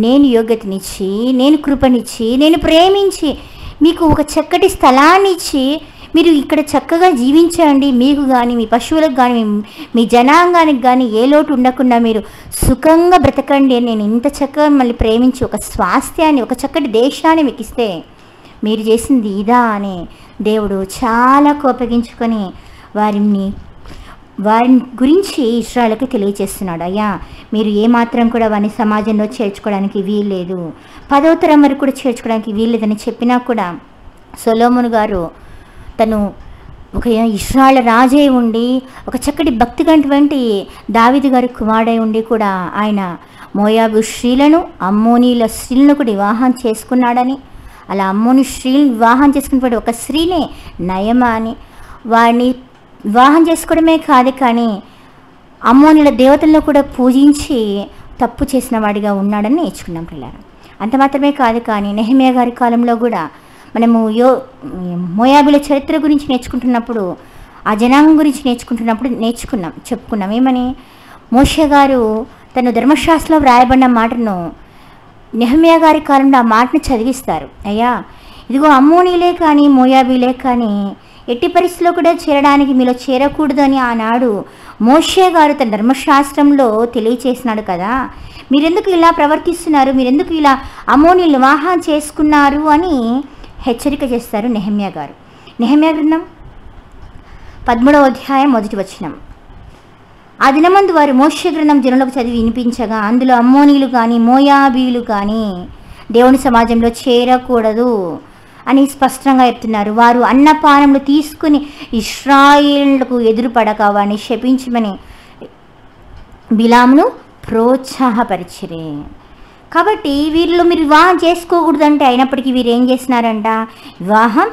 నేను యోగ్యతనిచ్చి, నేను కృపనిచ్చి, నేను ప్రేమించి మీకు ఒక చక్కటి స్థలాన్ని ఇచ్చి మీరు ఇక్కడ చక్కగా జీవించండి, మీకు కానీ మీ పశువులకు కానీ మీ జనాంగానికి కానీ ఏ లోటు ఉండకుండా మీరు సుఖంగా బ్రతకండి అని నేను ఇంత చక్కగా మళ్ళీ ప్రేమించి ఒక స్వాస్థ్యాన్ని, ఒక చక్కటి దేశాన్ని మీకు ఇస్తే మీరు చేసింది ఇదా అని దేవుడు చాలా కోపగించుకొని వారి గురించి ఇశ్రాయేలుకి తెలియజేస్తున్నాడు. అయ్యా, మీరు ఏమాత్రం కూడా వారిని సమాజంలో చేర్చుకోవడానికి వీల్లేదు, 10వ తరం వరకు కూడా చేర్చుకోవడానికి వీల్లేదని చెప్పినా కూడా సొలొమోను గారు తను ఒక ఇశ్రాయేలు రాజే ఉండి ఒక చక్కటి భక్తిగంటువంటి దావీదు గారి కుమారుడై ఉండి కూడా ఆయన మోయాబు స్త్రీలను, అమ్మోనీల స్త్రీలను కూడా వివాహం చేసుకున్నాడని, అలా అమ్మోని స్త్రీలను వివాహం చేసుకున్నప్పుడు ఒక స్త్రీనే నయమా అని వారిని వివాహం చేసుకోవడమే కాదు కానీ అమ్మోనుల దేవతలను కూడా పూజించి తప్పు చేసిన వాడిగా ఉన్నాడని నేర్చుకున్నాం పిల్లలు. అంత మాత్రమే కాదు కానీ నెహెమ్యా గారి కాలంలో కూడా మనము మోయాబుల చరిత్ర గురించి నేర్చుకుంటున్నప్పుడు, ఆ జనాంగం గురించి చెప్పుకున్నాం. ఏమని మోషే గారు తను ధర్మశాస్త్రంలో వ్రాయబడిన మాటను నెహెమ్యా గారి కాలంలో ఆ మాటను చదివిస్తారు. అయ్యా, ఇదిగో అమ్మోనీలే కానీ మోయాబీలే కానీ ఎట్టి పరిస్థితిలో కూడా చేరడానికి మీలో చేరకూడదని ఆనాడు మోషే గారు తన ధర్మశాస్త్రంలో తెలియచేసినాడు కదా, మీరెందుకు ఇలా ప్రవర్తిస్తున్నారు, మీరెందుకు ఇలా అమ్మోనీలు వివాహం చేసుకున్నారు అని హెచ్చరిక చేస్తారు నెహెమ్యా గారు. నెహెమ్యా గ్రంథం 13వ అధ్యాయం 1వ వచనం. ఆ దినమందు వారు మోషే గ్రంథం జనులకు చదివి వినిపించగా అందులో అమ్మోనీలు కానీ మోయాబీలు కానీ దేవుని సమాజంలో చేరకూడదు అని స్పష్టంగా చెప్తున్నారు. వారు అన్నపానములు తీసుకుని ఇశ్రాయేలులకు ఎదురుపడక వారిని శపించమని బిలామును ప్రోత్సాహపరిచిరే. కాబట్టి వీరిలో మీరు వివాహం చేసుకోకూడదంటే అయినప్పటికీ వీరు ఏం చేస్తున్నారంట, వివాహం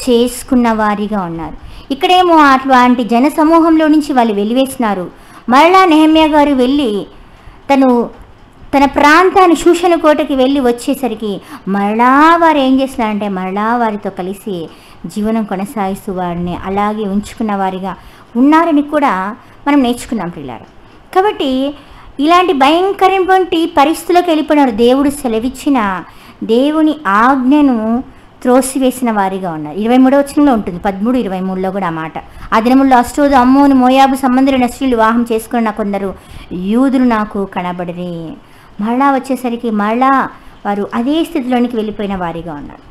చేసుకున్న వారిగా ఉన్నారు. ఇక్కడేమో అట్లాంటి జన సమూహంలో నుంచి వాళ్ళు వెలివేసినారు. మరలా నెహెమ్యా గారు వెళ్ళి తన ప్రాంతాన్ని షూషను కోటకి వెళ్ళి వచ్చేసరికి మరలా వారు ఏం చేస్తున్నారంటే మరలా వారితో కలిసి జీవనం కొనసాగిస్తూ వారిని అలాగే ఉంచుకున్న వారిగా ఉన్నారని కూడా మనం నేర్చుకున్నాం పిల్లలు. కాబట్టి ఇలాంటి భయంకరమైనటువంటి పరిస్థితులకు వెళ్ళిపోయినారు. దేవుడు సెలవిచ్చిన దేవుని ఆజ్ఞను త్రోసివేసిన వారిగా ఉన్నారు. 23వ వచనంలో ఉంటుంది, 13-23లో కూడా ఆ మాట. ఆ దినముల్లో అష్టోదు అమ్మోను మోయాబు సంబంధులైన స్త్రీలు వివాహం చేసుకున్న కొందరు యూదులు నాకు కనబడిరి. మరలా వచ్చేసరికి మరలా వారు అదే స్థితిలోనికి వెళ్ళిపోయిన వారిగా ఉన్నారు.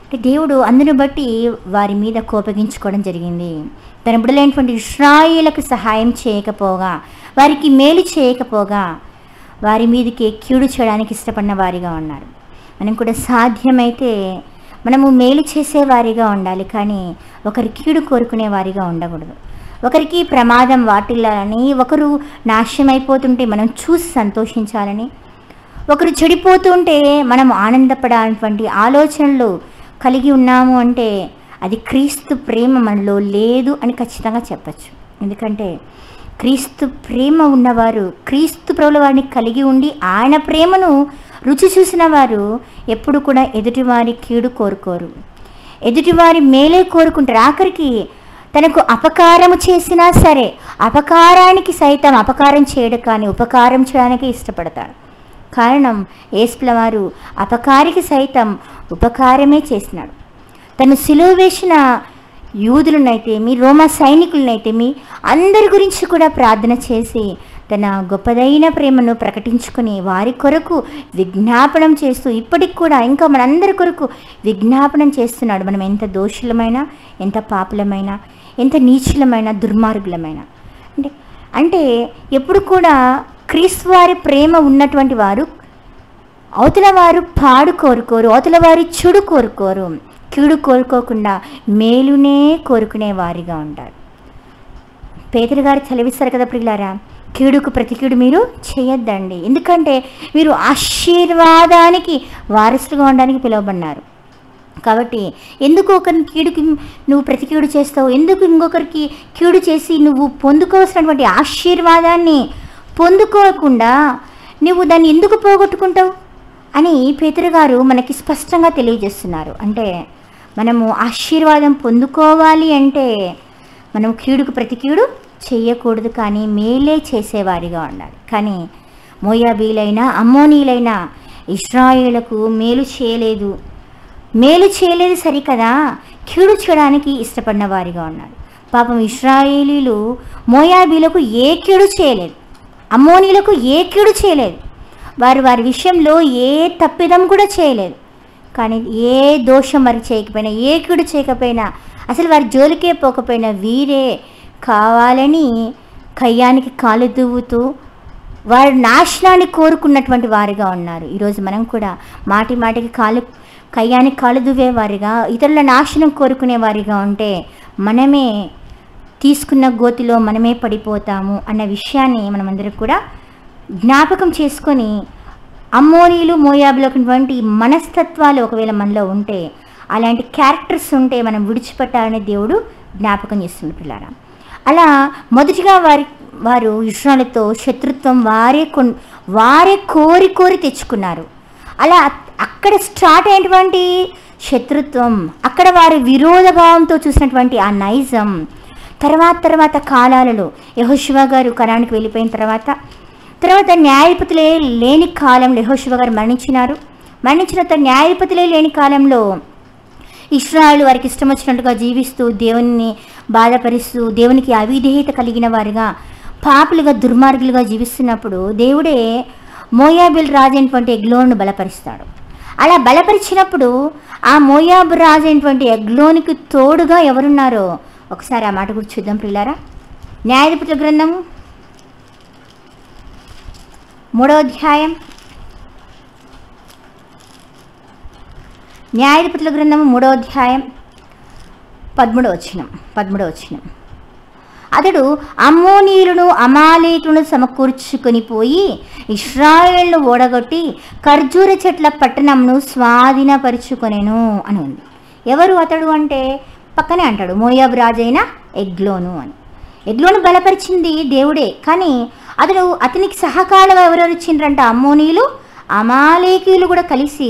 అంటే దేవుడు అందును బట్టి వారి మీద కోపగించుకోవడం జరిగింది. తన బిడ్డలైనటువంటి ఇశ్రాయేలుకు సహాయం చేయకపోగా, వారికి మేలు చేయకపోగా వారి మీదకి కీడు చేయడానికి ఇష్టపడిన వారిగా ఉన్నారు. మనం కూడా సాధ్యమైతే మనము మేలు చేసేవారిగా ఉండాలి, కానీ ఒకరి కీడు కోరుకునే వారిగా ఉండకూడదు. ఒకరికి ప్రమాదం వాటిల్లాలని, ఒకరు నాశనం అయిపోతుంటే మనం చూసి సంతోషించాలని, ఒకరు చెడిపోతుంటే మనం ఆనందపడాలన్నటువంటి ఆలోచనలు కలిగి ఉన్నాము అంటే అది క్రీస్తు ప్రేమ మనలో లేదు అని ఖచ్చితంగా చెప్పచ్చు. ఎందుకంటే క్రీస్తు ప్రేమ ఉన్నవారు, క్రీస్తు ప్రభుల వారిని కలిగి ఉండి ఆయన ప్రేమను రుచి చూసిన వారు ఎప్పుడు కూడా ఎదుటివారి కీడు కోరుకోరు, ఎదుటివారి మేలే కోరుకుంటారు. ఆఖరికి తనకు అపకారము చేసినా సరే అపకారానికి సైతం అపకారం చేయడు కానీ ఉపకారం చేయడానికి ఇష్టపడతాడు. కారణం యేసుల వారు అపకారికి సైతం ఉపకారమే చేసినాడు. తను సిలువ వేసిన యూదులనైతేమి, రోమా సైనికులనైతేమి అందరి గురించి కూడా ప్రార్థన చేసి తన గొప్పదైన ప్రేమను ప్రకటించుకొని వారి కొరకు విజ్ఞాపనం చేస్తూ ఇప్పటికి కూడా ఇంకా మనందరి కొరకు విజ్ఞాపనం చేస్తున్నాడు. మనం ఎంత దోషులమైనా, ఎంత పాపులమైనా, ఎంత నీచులమైన, దుర్మార్గులమైన అంటే ఎప్పుడు కూడా క్రీస్తు వారి ప్రేమ ఉన్నటువంటి వారు అవతల వారు పాడు కోరుకోరు, అవతల వారి చెడు కోరుకోరు, కీడు కోరుకోకుండా మేలునే కోరుకునే వారిగా ఉంటారు. పేతురు గారు చదివిస్తారు కదా ప్రియులారా, కీడుకు ప్రతి కీడు మీరు చేయొద్దండి, ఎందుకంటే మీరు ఆశీర్వాదానికి వారసులుగా ఉండడానికి పిలువబడినారు. కాబట్టి ఎందుకు ఒకరిని కీడుకి నువ్వు ప్రతి కీడు చేస్తావు, ఎందుకు ఇంకొకరికి కీడు చేసి నువ్వు పొందుకోవాల్సినటువంటి ఆశీర్వాదాన్ని పొందుకోకుండా నువ్వు దాన్ని ఎందుకు పోగొట్టుకుంటావు అని పేతురు గారు మనకి స్పష్టంగా తెలియజేస్తున్నారు. అంటే మనము ఆశీర్వాదం పొందుకోవాలి అంటే మనం కీడుకు ప్రతి కీడు చేయకూడదు, కానీ మేలే చేసేవారిగా ఉండాలి. కానీ మోయాబీలైనా అమ్మోనీలైనా ఇశ్రాయేలుకు మేలు చేయలేదు సరికదా, కీడు చేయడానికి ఇష్టపడిన వారిగా ఉన్నారు. పాపం ఇశ్రాయేలీలు మోయాబీలకు ఏ కీడు చేయలేదు, అమ్మోనీలకు ఏ కీడు చేయలేదు, వారి విషయంలో ఏ తప్పిదం కూడా చేయలేదు. కానీ ఏ దోషం వారు చేయకపోయినా, ఏ కీడు చేయకపోయినా, అసలు వారి జోలికే పోకపోయినా వీరే కావాలని కయ్యానికి కాలు దువ్వుతూ వారి నాశనాన్ని కోరుకున్నటువంటి వారిగా ఉన్నారు. ఈరోజు మనం కూడా మాటి మాటికి కయ్యానికి కాలు దువ్వేవారిగా, ఇతరుల నాశనం కోరుకునే వారిగా ఉంటే మనమే తీసుకున్న గోతిలో మనమే పడిపోతాము అన్న విషయాన్ని మనమందరం కూడా జ్ఞాపకం చేసుకొని, అమ్మోనీలు మోయాబులో ఉన్నటువంటి మనస్తత్వాలు ఒకవేళ మనలో ఉంటే, అలాంటి క్యారెక్టర్స్ ఉంటే మనం విడిచిపెట్టాలని దేవుడు జ్ఞాపకం చేస్తున్న పిల్లారా. అలా మొదటిగా వారు ఇశ్రాయేలుతో శత్రుత్వం వారే కోరి తెచ్చుకున్నారు. అలా అక్కడ స్టార్ట్ అయినటువంటి శత్రుత్వం, అక్కడ వారి విరోధభావంతో చూసినటువంటి ఆ నైజం తర్వాత కాలాలలో యెహోషువ గారు కనానుకు వెళ్ళిపోయిన తర్వాత న్యాయాధిపతులే లేని కాలంలో యెహోషువ గారు మరణించిన తర్వాత న్యాయాధిపతులే లేని కాలంలో ఇశ్రాయేలు వారికి ఇష్టం వచ్చినట్టుగా జీవిస్తూ, దేవుని బాధపరుస్తూ, దేవునికి అవిధేయత కలిగిన వారిగా, పాపులుగా, దుర్మార్గులుగా జీవిస్తున్నప్పుడు దేవుడే మోయాబీల రాజు అయినటువంటి ఎగ్లోను బలపరుస్తాడు. అలా బలపరిచినప్పుడు ఆ మోయాబు రాజు అయినటువంటి ఎగ్లోనికి తోడుగా ఎవరున్నారో ఒకసారి ఆ మాట గురించి చూద్దాం ప్రియులారా. న్యాయాధిపతుల గ్రంథము 3వ అధ్యాయం, న్యాయాధిపతుల గ్రంథము 3వ అధ్యాయం 13వ వచనం. అతడు అమ్మోనీయులను అమాలేకులను సమకూర్చుకొని పోయి ఇశ్రాయేలును ఓడగొట్టి ఖర్జూర చెట్ల పట్టణంను స్వాధీనపరుచుకొనెను అని ఉంది. ఎవరు అతడు అంటే పక్కనే అంటాడు, మోయాబు రాజైన ఎగ్లోను అని. ఎగ్లోను బలపరిచింది దేవుడే, కానీ అతనికి సహకారం ఎవరెవరు ఇచ్చిండ్రంట? అమ్మోనీయులు, అమాలేకీయులు కూడా కలిసి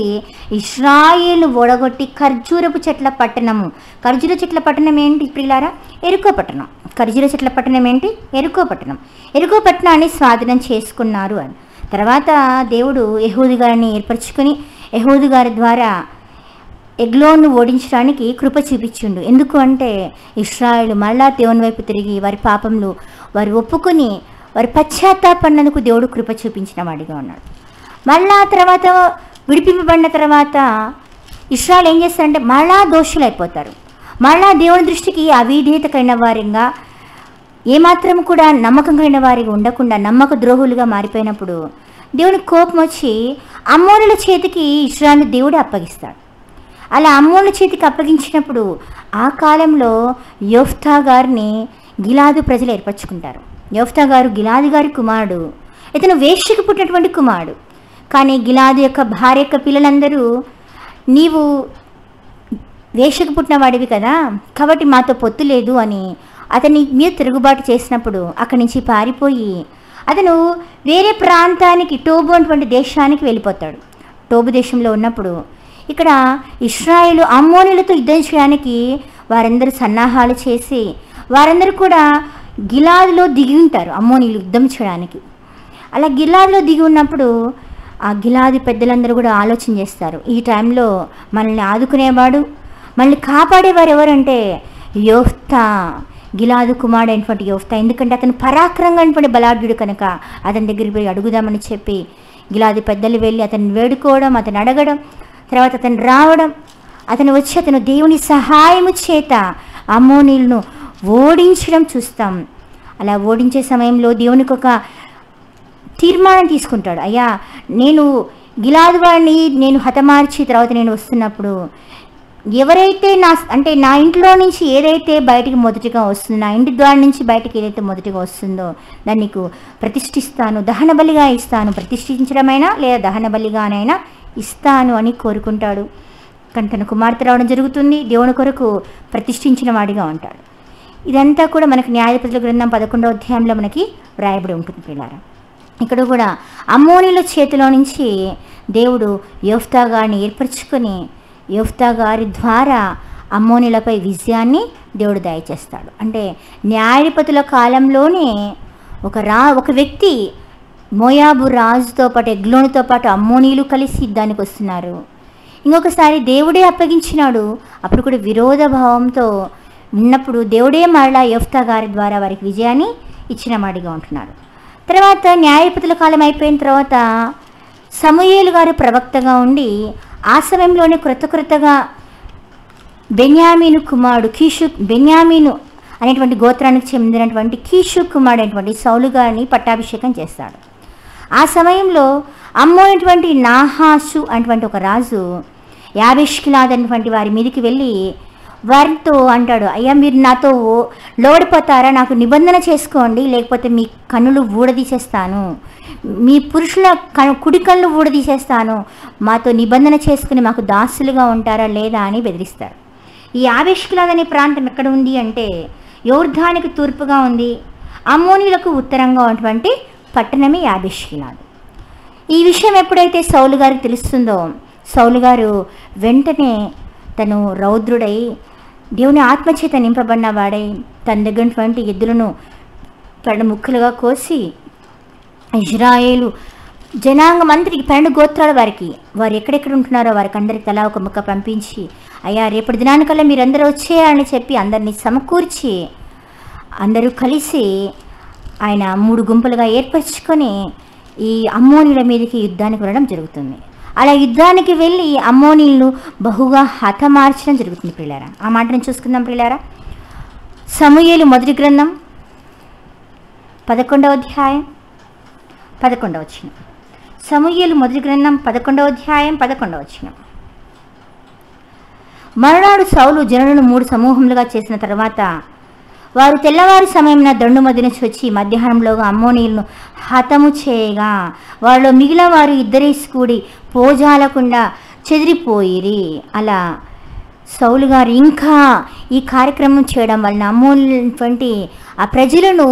ఇశ్రాయేలును ఓడగొట్టి ఖర్జూర చెట్ల పట్టణం ఏంటి ప్రియులారా? ఎరుకో పట్టణం. ఖర్జూర చెట్ల పట్టణం ఏంటి? ఎరుకో పట్టణాన్ని స్వాధీనం చేసుకున్నారు అని. తర్వాత దేవుడు యెహూదు గారిని ఏర్పరచుకొని యెహూదు గారి ద్వారా ఎగ్లోను ఓడించడానికి కృప చూపించిండు. ఎందుకు అంటే ఇశ్రాయేలు మళ్ళా దేవుని వైపు తిరిగి వారి పాపంలో వారు ఒప్పుకొని వారి పశ్చాత్తాపడినందుకు దేవుడు కృప చూపించిన వాడిగా ఉన్నాడు. మళ్ళా తర్వాత విడిపింపబడిన తర్వాత ఇశ్రాయేలు ఏం చేస్తారంటే మళ్ళా దోషులు అయిపోతారు. మళ్ళా దేవుని దృష్టికి అవిధేయత కలిగిన వారిగా, ఏమాత్రం కూడా నమ్మకం కలిగిన వారిగా ఉండకుండా నమ్మక ద్రోహులుగా మారిపోయినప్పుడు దేవుని కోపం వచ్చి అమ్మోనుల చేతికి ఇశ్రాయేలును దేవుడు అప్పగిస్తాడు. అలా అమ్మోనుల చేతికి అప్పగించినప్పుడు ఆ కాలంలో యోఫ్తా గారిని గిలాదు ప్రజలు ఏర్పరచుకుంటారు. యోఫ్తా గారు గిలాదు గారి కుమారుడు. ఇతను వేశ్యకు పుట్టినటువంటి కుమారుడు. కానీ గిలాదు యొక్క భార్య యొక్క పిల్లలందరూ, నీవు వేశ్యకు పుట్టిన వాడివి కదా, కాబట్టి మాతో పొత్తు లేదు అని అతని మీద తిరుగుబాటు చేసినప్పుడు అక్కడి నుంచి పారిపోయి అతను వేరే ప్రాంతానికి, టోబు అటువంటి దేశానికి వెళ్ళిపోతాడు. టోబు దేశంలో ఉన్నప్పుడు ఇక్కడ ఇశ్రాయేలు అమ్మోనీయులతో యుద్ధం చేయడానికి వారందరూ సన్నాహాలు చేసి వారందరూ కూడా గిలాదులో దిగి ఉంటారు. అమ్మోనీయులు యుద్ధం చేయడానికి అలా గిలాదులో దిగి ఉన్నప్పుడు ఆ గిలాది పెద్దలందరూ కూడా ఆలోచన చేస్తారు, ఈ టైంలో మనల్ని ఆదుకునేవాడు, మనల్ని కాపాడేవారు ఎవరంటే యోఫ్తా, గిలాదు కుమారుడు అయినటువంటి యోఫ్తా. ఎందుకంటే అతను పరాక్రమంగా అయినటువంటి బలాఢ్యుడు కనుక అతని దగ్గరికి పోయి అడుగుదామని చెప్పి గిలాది పెద్దలు వెళ్ళి అతన్ని వేడుకోవడం, అతను అడగడం, తర్వాత అతను రావడం, అతను వచ్చి అతను దేవుని సహాయము చేత అమ్మోనీయులను ఓడించడం చూస్తాం. అలా ఓడించే సమయంలో దేవునికి ఒక తీర్మానం తీసుకుంటాడు, అయ్యా నేను గిలాదు వాడిని నేను హతమార్చి తర్వాత నేను వస్తున్నప్పుడు ఎవరైతే నా ఇంట్లో నుంచి ఏదైతే బయటికి మొదటిగా వస్తుందో, నా ఇంటి ద్వారా నుంచి బయటికి ఏదైతే మొదటిగా వస్తుందో దాన్ని నీకు ప్రతిష్ఠిస్తాను, దహన బలిగా ఇస్తాను, ప్రతిష్ఠించడమైనా లేదా దహన బలిగానైనా ఇస్తాను అని కోరుకుంటాడు. కానీ తన కుమార్తె రావడం జరుగుతుంది, దేవుని కొరకు ప్రతిష్ఠించిన వాడిగా ఉంటాడు. ఇదంతా కూడా మనకు న్యాయాధిపతుల గ్రంథం 11వ అధ్యాయంలో మనకి వ్రాయబడి ఉంటుంది పిల్లారా. ఇక్కడ కూడా అమ్మోనీయుల చేతిలో నుంచి దేవుడు యోఫ్తా గారిని ఏర్పరచుకొని యోఫ్తా గారి ద్వారా అమ్మోనీయులపై విజయాన్ని దేవుడు దయచేస్తాడు. అంటే న్యాయాధిపతుల కాలంలోనే ఒక వ్యక్తి మోయాబు రాజుతో పాటు ఎగ్లోనుతో పాటు అమ్మోనీయులు కలిసి యుద్ధానికి వస్తున్నారు. ఇంకొకసారి దేవుడే అప్పగించినాడు. అప్పుడు కూడా విరోధ భావంతో ఉన్నప్పుడు దేవుడే మరలా యెఫ్తా గారి ద్వారా వారికి విజయాన్ని ఇచ్చిన మాడిగా ఉంటున్నారు. తర్వాత న్యాయాధిపతుల కాలం అయిపోయిన తర్వాత సమూయేలు గారు ప్రవక్తగా ఉండి ఆ సమయంలోనే క్రొత్తగా బెన్యామీను కుమారుడు బెన్యామీను అనేటువంటి గోత్రానికి చెందినటువంటి కీషు కుమారుడు అయినటువంటి సౌలు గారిని పట్టాభిషేకం చేస్తాడు. ఆ సమయంలో అమ్మోనటువంటి నాహాసు అనేటువంటి ఒక రాజు యాబేష్గిలాద్ అనేటువంటి వారి మీదకి వెళ్ళి వారితో అంటాడు, అయ్యా మీరు నాతో లోడిపోతారా, నాకు నిబంధన చేసుకోండి, లేకపోతే మీ కన్నులు ఊడదీసేస్తాను, మీ పురుషుల కుడి కన్నులు ఊడదీసేస్తాను, మాతో నిబంధన చేసుకుని మాకు దాసులుగా ఉంటారా లేదా అని బెదిరిస్తారు. ఈ యాబేష్గిలాద్ అనే ప్రాంతం ఎక్కడ ఉంది అంటే యోర్దానికి తూర్పుగా ఉంది. అమ్మోనీయులకు ఉత్తరంగా ఉన్నటువంటి పట్టణమే యాబేష్గిలాద్. ఈ విషయం ఎప్పుడైతే సౌలు గారికి తెలుస్తుందో సౌలు గారు వెంటనే తను రౌద్రుడై దేవుని ఆత్మచేత నింపబడిన వాడై తన దగ్గరటువంటి ఎద్దులను 12 ముక్కలుగా కోసి ఇజ్రాయేలు జనాంగం అందరికి 12 గోత్రాల వారికి వారు ఎక్కడెక్కడ ఉంటున్నారో వారికి అందరికి తలా ఒక ముక్క పంపించి, అయ్యా రేపటి దినానికల్లా మీరందరూ వచ్చేయాలని చెప్పి అందరినీ సమకూర్చి అందరూ కలిసి ఆయన 3 గుంపులుగా ఏర్పరచుకొని ఈ అమ్మోనీల మీదకి యుద్ధానికి వెళ్ళడం జరుగుతుంది. అలా యుద్ధానికి వెళ్ళి అమ్మోనీలను బహుగా హతమార్చడం జరుగుతుంది ప్రియులారా. ఆ మాటను చూసుకుందాం ప్రియులారా. సమూయేలు మొదటి గ్రంథం 11వ అధ్యాయం 11వ వచనం. సమూయేలు మొదటి గ్రంథం 11వ అధ్యాయం 11వ వచనం. మరునాడు సౌలు జనులను 3 సమూహములుగా చేసిన తర్వాత వారు తెల్లవారు సమయమున దండు మధ్య నుంచి వచ్చి మధ్యాహ్నంలోగా అమ్మోనీయులను హతము చేయగా వారిలో మిగిలిన వారు ఇద్దరేసి కూడి పోజాలకుండా చెదిరిపోయిరి. అలా సౌలు గారు ఇంకా ఈ కార్యక్రమం చేయడం వలన అమ్మోనీయులటువంటి ఆ ప్రజలను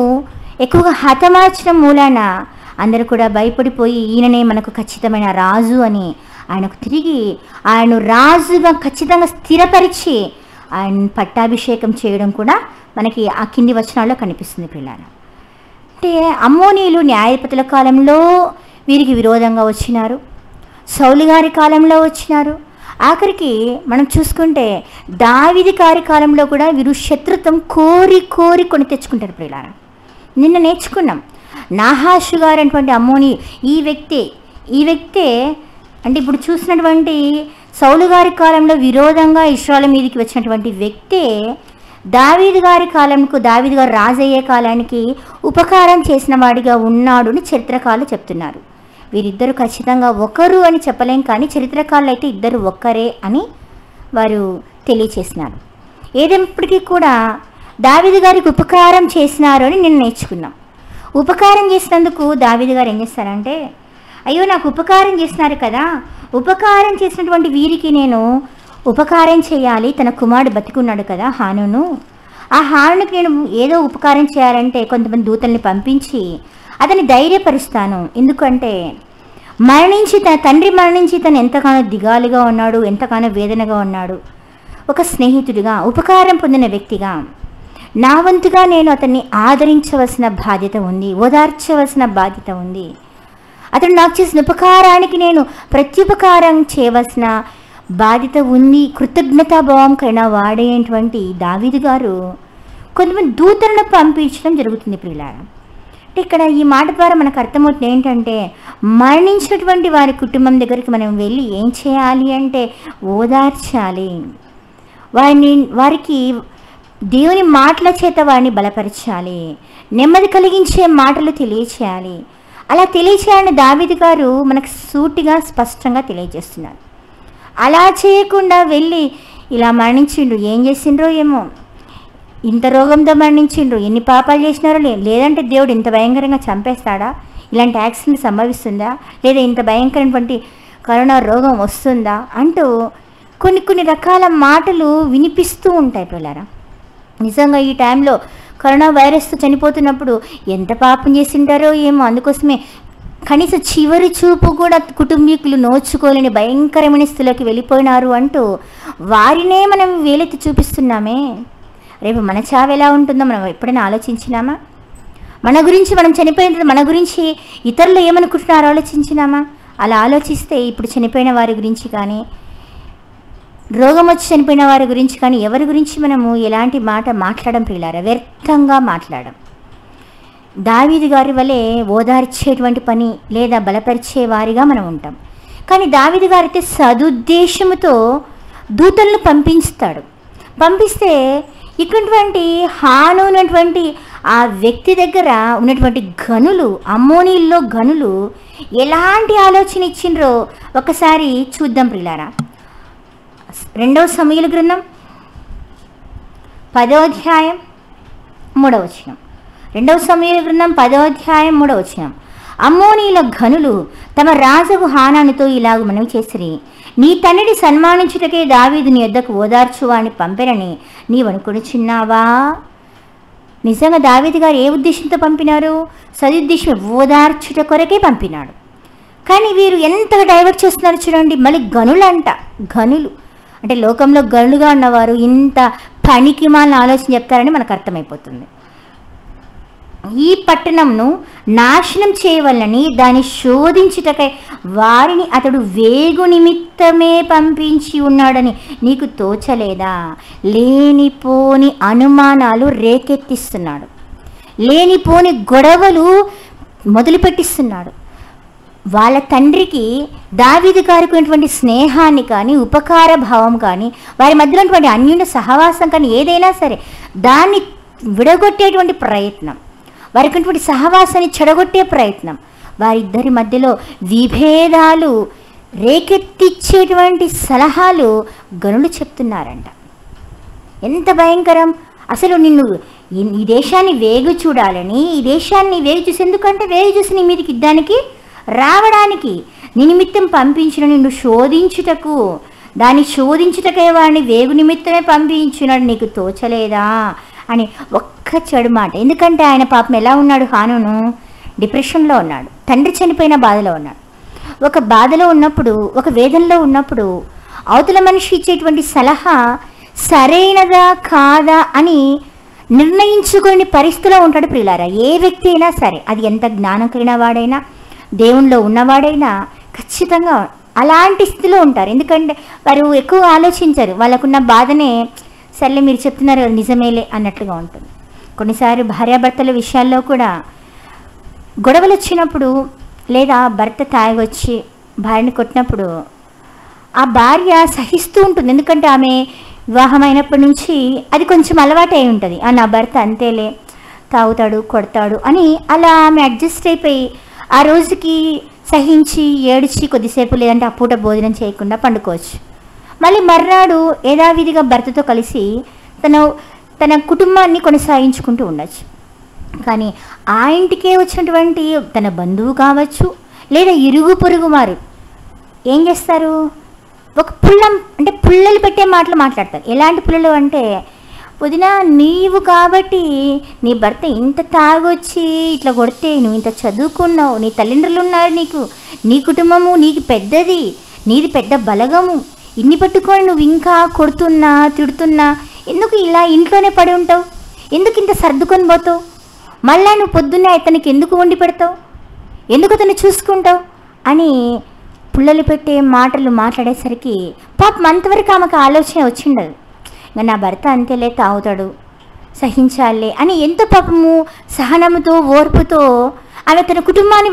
ఎక్కువగా హతమార్చడం మూలాన అందరూ కూడా భయపడిపోయి ఈయననే మనకు ఖచ్చితమైన రాజు అని ఆయనకు తిరిగి ఆయన రాజుగా ఖచ్చితంగా స్థిరపరిచి ఆయన పట్టాభిషేకం చేయడం కూడా మనకి ఆ కింది వచనాల్లో కనిపిస్తుంది పిల్లలు. అంటే అమ్మోనీయులు న్యాయాధిపతుల కాలంలో వీరికి విరోధంగా వచ్చినారు, సౌలు గారి కాలంలో వచ్చినారు, ఆఖరికి మనం చూసుకుంటే దావీదు గారి కాలంలో కూడా వీరు శత్రుత్వం కోరి కొని తెచ్చుకుంటారు పిల్లలు. నిన్న నేర్చుకున్నాం నాహాషు గారు అటువంటి అమ్మోని ఈ వ్యక్తే అంటే ఇప్పుడు చూసినటువంటి సౌలు గారి కాలంలో విరోధంగా ఇశ్రాయేలు మీదకి వచ్చినటువంటి వ్యక్తే దావీదు గారి కాలంకు దావీదు గారు రాజయ్యే కాలానికి ఉపకారం చేసిన వాడిగా ఉన్నాడు అని చరిత్రకారులు చెప్తున్నారు. వీరిద్దరు ఖచ్చితంగా ఒకరు అని చెప్పలేం, కానీ చరిత్రకారులు అయితే ఇద్దరు ఒక్కరే అని వారు తెలియచేసినారు. ఏదైనప్పటికీ కూడా దావీదు గారికి ఉపకారం చేసినారు అని నేను నేర్చుకున్నాం. ఉపకారం చేసినందుకు దావీదు గారు ఏం చేస్తారంటే, అయ్యో నాకు ఉపకారం చేసినారు కదా, ఉపకారం చేసినటువంటి వీరికి నేను ఉపకారం చేయాలి, తన కుమారుడు బతికున్నాడు కదా హానును, ఆ హానునికి నేను ఏదో ఉపకారం చేయాలంటే కొంతమంది దూతల్ని పంపించి అతన్ని ధైర్యపరుస్తాను. ఎందుకంటే తన తండ్రి మరణించి తను ఎంతగానో దిగాలుగా ఉన్నాడు, ఎంతగానో వేదనగా ఉన్నాడు. ఒక స్నేహితుడిగా ఉపకారం పొందిన వ్యక్తిగా నా వంతుగా నేను అతన్ని ఆదరించవలసిన బాధ్యత ఉంది, ఓదార్చవలసిన బాధ్యత ఉంది. అతడు నాకు చేసిన ఉపకారానికి నేను ప్రత్యుపకారం చేయవలసిన బాధ్యత ఉంది. కృతజ్ఞతాభావం కైనా వాడేటువంటి దావీదు గారు కొంతమంది దూతలను పంపించడం జరుగుతుంది ప్రియులారా. అంటే ఇక్కడ ఈ మాట ద్వారా మనకు అర్థమవుతుంది ఏంటంటే, మరణించినటువంటి వారి కుటుంబం దగ్గరికి మనం వెళ్ళి ఏం చేయాలి అంటే ఓదార్చాలి, వారికి దేవుని మాటల చేత వారిని బలపరచాలి, నెమ్మది కలిగించే మాటలు తెలియచేయాలి. అలా తెలియచేయాలని దావీదు గారు మనకు సూటిగా స్పష్టంగా తెలియజేస్తున్నారు. అలా చేయకుండా వెళ్ళి ఇలా మరణించిండ్రు, ఏం చేసిండ్రో ఏమో, ఇంత రోగంతో మరణించిండ్రు, ఎన్ని పాపాలు చేసినారో, లేదంటే దేవుడు ఇంత భయంకరంగా చంపేస్తాడా, ఇలాంటి యాక్సిడెంట్ సంభవిస్తుందా, లేదా ఇంత భయంకరమైనటువంటి కరోనా రోగం వస్తుందా అంటూ కొన్ని రకాల మాటలు వినిపిస్తూ ఉంటాయి పిల్లరా. నిజంగా ఈ టైంలో కరోనా వైరస్తో చనిపోతున్నప్పుడు ఎంత పాపం చేసింటారో ఏమో, అందుకోసమే కనీసం చివరి చూపు కూడా కుటుంబీకులు నోచుకోలేని భయంకరమైన స్థితిలోకి వెళ్ళిపోయినారు అంటూ వారినే మనం వేలెత్తి చూపిస్తున్నామే. రేపు మన చావు ఎలా ఉంటుందో మనం ఎప్పుడైనా ఆలోచించినామా? మన గురించి మనం చనిపోయిన మన గురించి ఇతరులు ఏమనుకుంటున్నారో ఆలోచించినామా? అలా ఆలోచిస్తే ఇప్పుడు చనిపోయిన వారి గురించి కానీ రోగం వచ్చి చనిపోయిన వారి గురించి కానీ ఎవరి గురించి మనము ఎలాంటి మాట మాట్లాడడం ప్రియులారా, వ్యర్థంగా మాట్లాడడం. దావీదు గారి వలె ఓదార్చేటువంటి పని లేదా బలపరిచే వారిగా మనం ఉంటాం. కానీ దావీదు గారైతే సదుద్దేశముతో దూతలను పంపిస్తే ఇటువంటి హానున్నటువంటి ఆ వ్యక్తి దగ్గర ఉన్నటువంటి గనులు, అమ్మోనీల్లో గనులు ఎలాంటి ఆలోచన ఇచ్చిండ్రో ఒకసారి చూద్దాం ప్రియులారా. 2 సమూయేలు గ్రంథం 10వ అధ్యాయం 3వ వచనం. 2 సమూయేలు గ్రంథం 10వ అధ్యాయం 3వ వచనం. అమ్మోనీల ఘనులు తమ రాజుకు హానానుతో ఇలాగ మనవి చేసిరి, నీ తండ్రిని సన్మానించుటకే దావీదు నీ యొద్దకు ఓదార్చువాని పంపెనని నీవనుకొనుచున్నావా? నిజంగా దావీదు గారు ఏ ఉద్దేశంతో పంపినారు? సదుద్దేశం, ఓదార్చుట కొరకే పంపినాడు. కానీ వీరు ఎంతగా డైవర్ట్ చేస్తున్నారు చూడండి. మళ్ళీ గనులు అంటే లోకంలో గనులుగా ఉన్నవారు ఇంత పనికి మాలిన ఆలోచన చెప్తారని మనకు అర్థమైపోతుంది. ఈ పట్టణంను నాశనం చేయవలనని దాన్ని శోధించుటకై వారిని అతడు వేగు నిమిత్తమే పంపించి ఉన్నాడని నీకు తోచలేదా? లేనిపోని అనుమానాలు రేకెత్తిస్తున్నాడు, లేనిపోని గొడవలు మొదలుపెట్టిస్తున్నాడు. వాళ్ళ తండ్రికి దావీదు గారికి ఉన్నటువంటి స్నేహాన్ని కానీ, ఉపకార భావం కానీ, వారి మధ్యలో ఉన్నటువంటి అన్యోన్య సహవాసం కానీ ఏదైనా సరే దాన్ని విడగొట్టేటువంటి ప్రయత్నం, వారికి ఉన్నటువంటి సహవాసాన్ని చెడగొట్టే ప్రయత్నం, వారిద్దరి మధ్యలో విభేదాలు రేకెత్తిచ్చేటువంటి సలహాలు గనులు చెప్తున్నారంట. ఎంత భయంకరం! అసలు నిన్ను ఈ దేశాన్ని వేగు చూడాలని, ఈ దేశాన్ని వేగు చూసి, ఎందుకంటే వేగు చూసి నీ మీదకి ఇద్దానికి రావడానికి నీ నిమిత్తం పంపించిన నిన్ను శోధించుటకు, దాన్ని శోధించుటకే వాడిని వేగు నిమిత్తమే పంపించినాడు, నీకు తోచలేదా అని ఒక్క చెడు మాట. ఎందుకంటే ఆయన పాపం ఎలా ఉన్నాడు? హానును డిప్రెషన్లో ఉన్నాడు, తండ్రి చనిపోయిన బాధలో ఉన్నాడు. ఒక బాధలో ఉన్నప్పుడు, ఒక వేదనలో ఉన్నప్పుడు అవతల మనిషి ఇచ్చేటువంటి సలహా సరైనదా కాదా అని నిర్ణయించుకునే పరిస్థితిలో ఉంటాడు ప్రియులారా. ఏ వ్యక్తి అయినా సరే, అది ఎంత జ్ఞానం కలిగిన వాడైనా, దేవునిలో ఉన్నవాడైనా ఖచ్చితంగా అలాంటి స్థితిలో ఉంటారు. ఎందుకంటే వారు ఎక్కువ ఆలోచించరు, వాళ్ళకున్న బాధనే సర్లే మీరు చెప్తున్నారు అది నిజమేలే అన్నట్లుగా ఉంటుంది. కొన్నిసార్లు భార్యాభర్తల విషయాల్లో కూడా గొడవలు వచ్చినప్పుడు, లేదా భర్త తాగొచ్చి భార్యని కొట్టినప్పుడు ఆ భార్య సహిస్తూ ఉంటుంది. ఎందుకంటే ఆమె వివాహమైనప్పటి నుంచి అది కొంచెం అలవాటు అయి ఉంటుంది. నా భర్త అంతేలే, తాగుతాడు, కొడతాడు అని అలా ఆమె అడ్జస్ట్ అయిపోయి ఆ రోజుకి సహించి ఏడ్చి కొద్దిసేపు, లేదంటే ఆ పూట భోజనం చేయకుండా పండుకోవచ్చు. మళ్ళీ మర్నాడు యథావిధిగా భర్తతో కలిసి తన కుటుంబాన్ని కొనసాగించుకుంటూ ఉండొచ్చు. కానీ ఆ ఇంటికే వచ్చినటువంటి తన బంధువు కావచ్చు, లేదా ఇరుగు పొరుగు వారు ఏం చేస్తారు? ఒక పుల్లలు పెట్టే మాటలు మాట్లాడతారు. ఎలాంటి పుల్లలు అంటే, వదినా నీవు కాబట్టి నీ భర్త ఇంత తాగొచ్చి ఇట్లా కొడితే, నువ్వు ఇంత చదువుకున్నావు, నీ తల్లిదండ్రులు ఉన్నారు, నీ కుటుంబము నీకు పెద్దది, నీది పెద్ద బలగము, ఇన్ని పట్టుకొని నువ్వు ఇంకా కొడుతున్నా తిడుతున్నా ఎందుకు ఇలా ఇంట్లోనే పడి ఉంటావు? ఎందుకు ఇంత సర్దుకొని పోతావు? మళ్ళా నువ్వు పొద్దున్నే అతనికి ఎందుకు వండి పెడతావు? ఎందుకు అతన్ని చూసుకుంటావు అని పుల్లలు పెట్టే మాటలు మాట్లాడేసరికి పాపం అంతవరకు ఆమెకు ఆలోచన వచ్చిండదు. ఇంకా నా భర్త అంతేలే, తాగుతాడు, సహించాలే అని ఎంతో పాపము సహనముతో ఓర్పుతో ఆమె తన కుటుంబాన్ని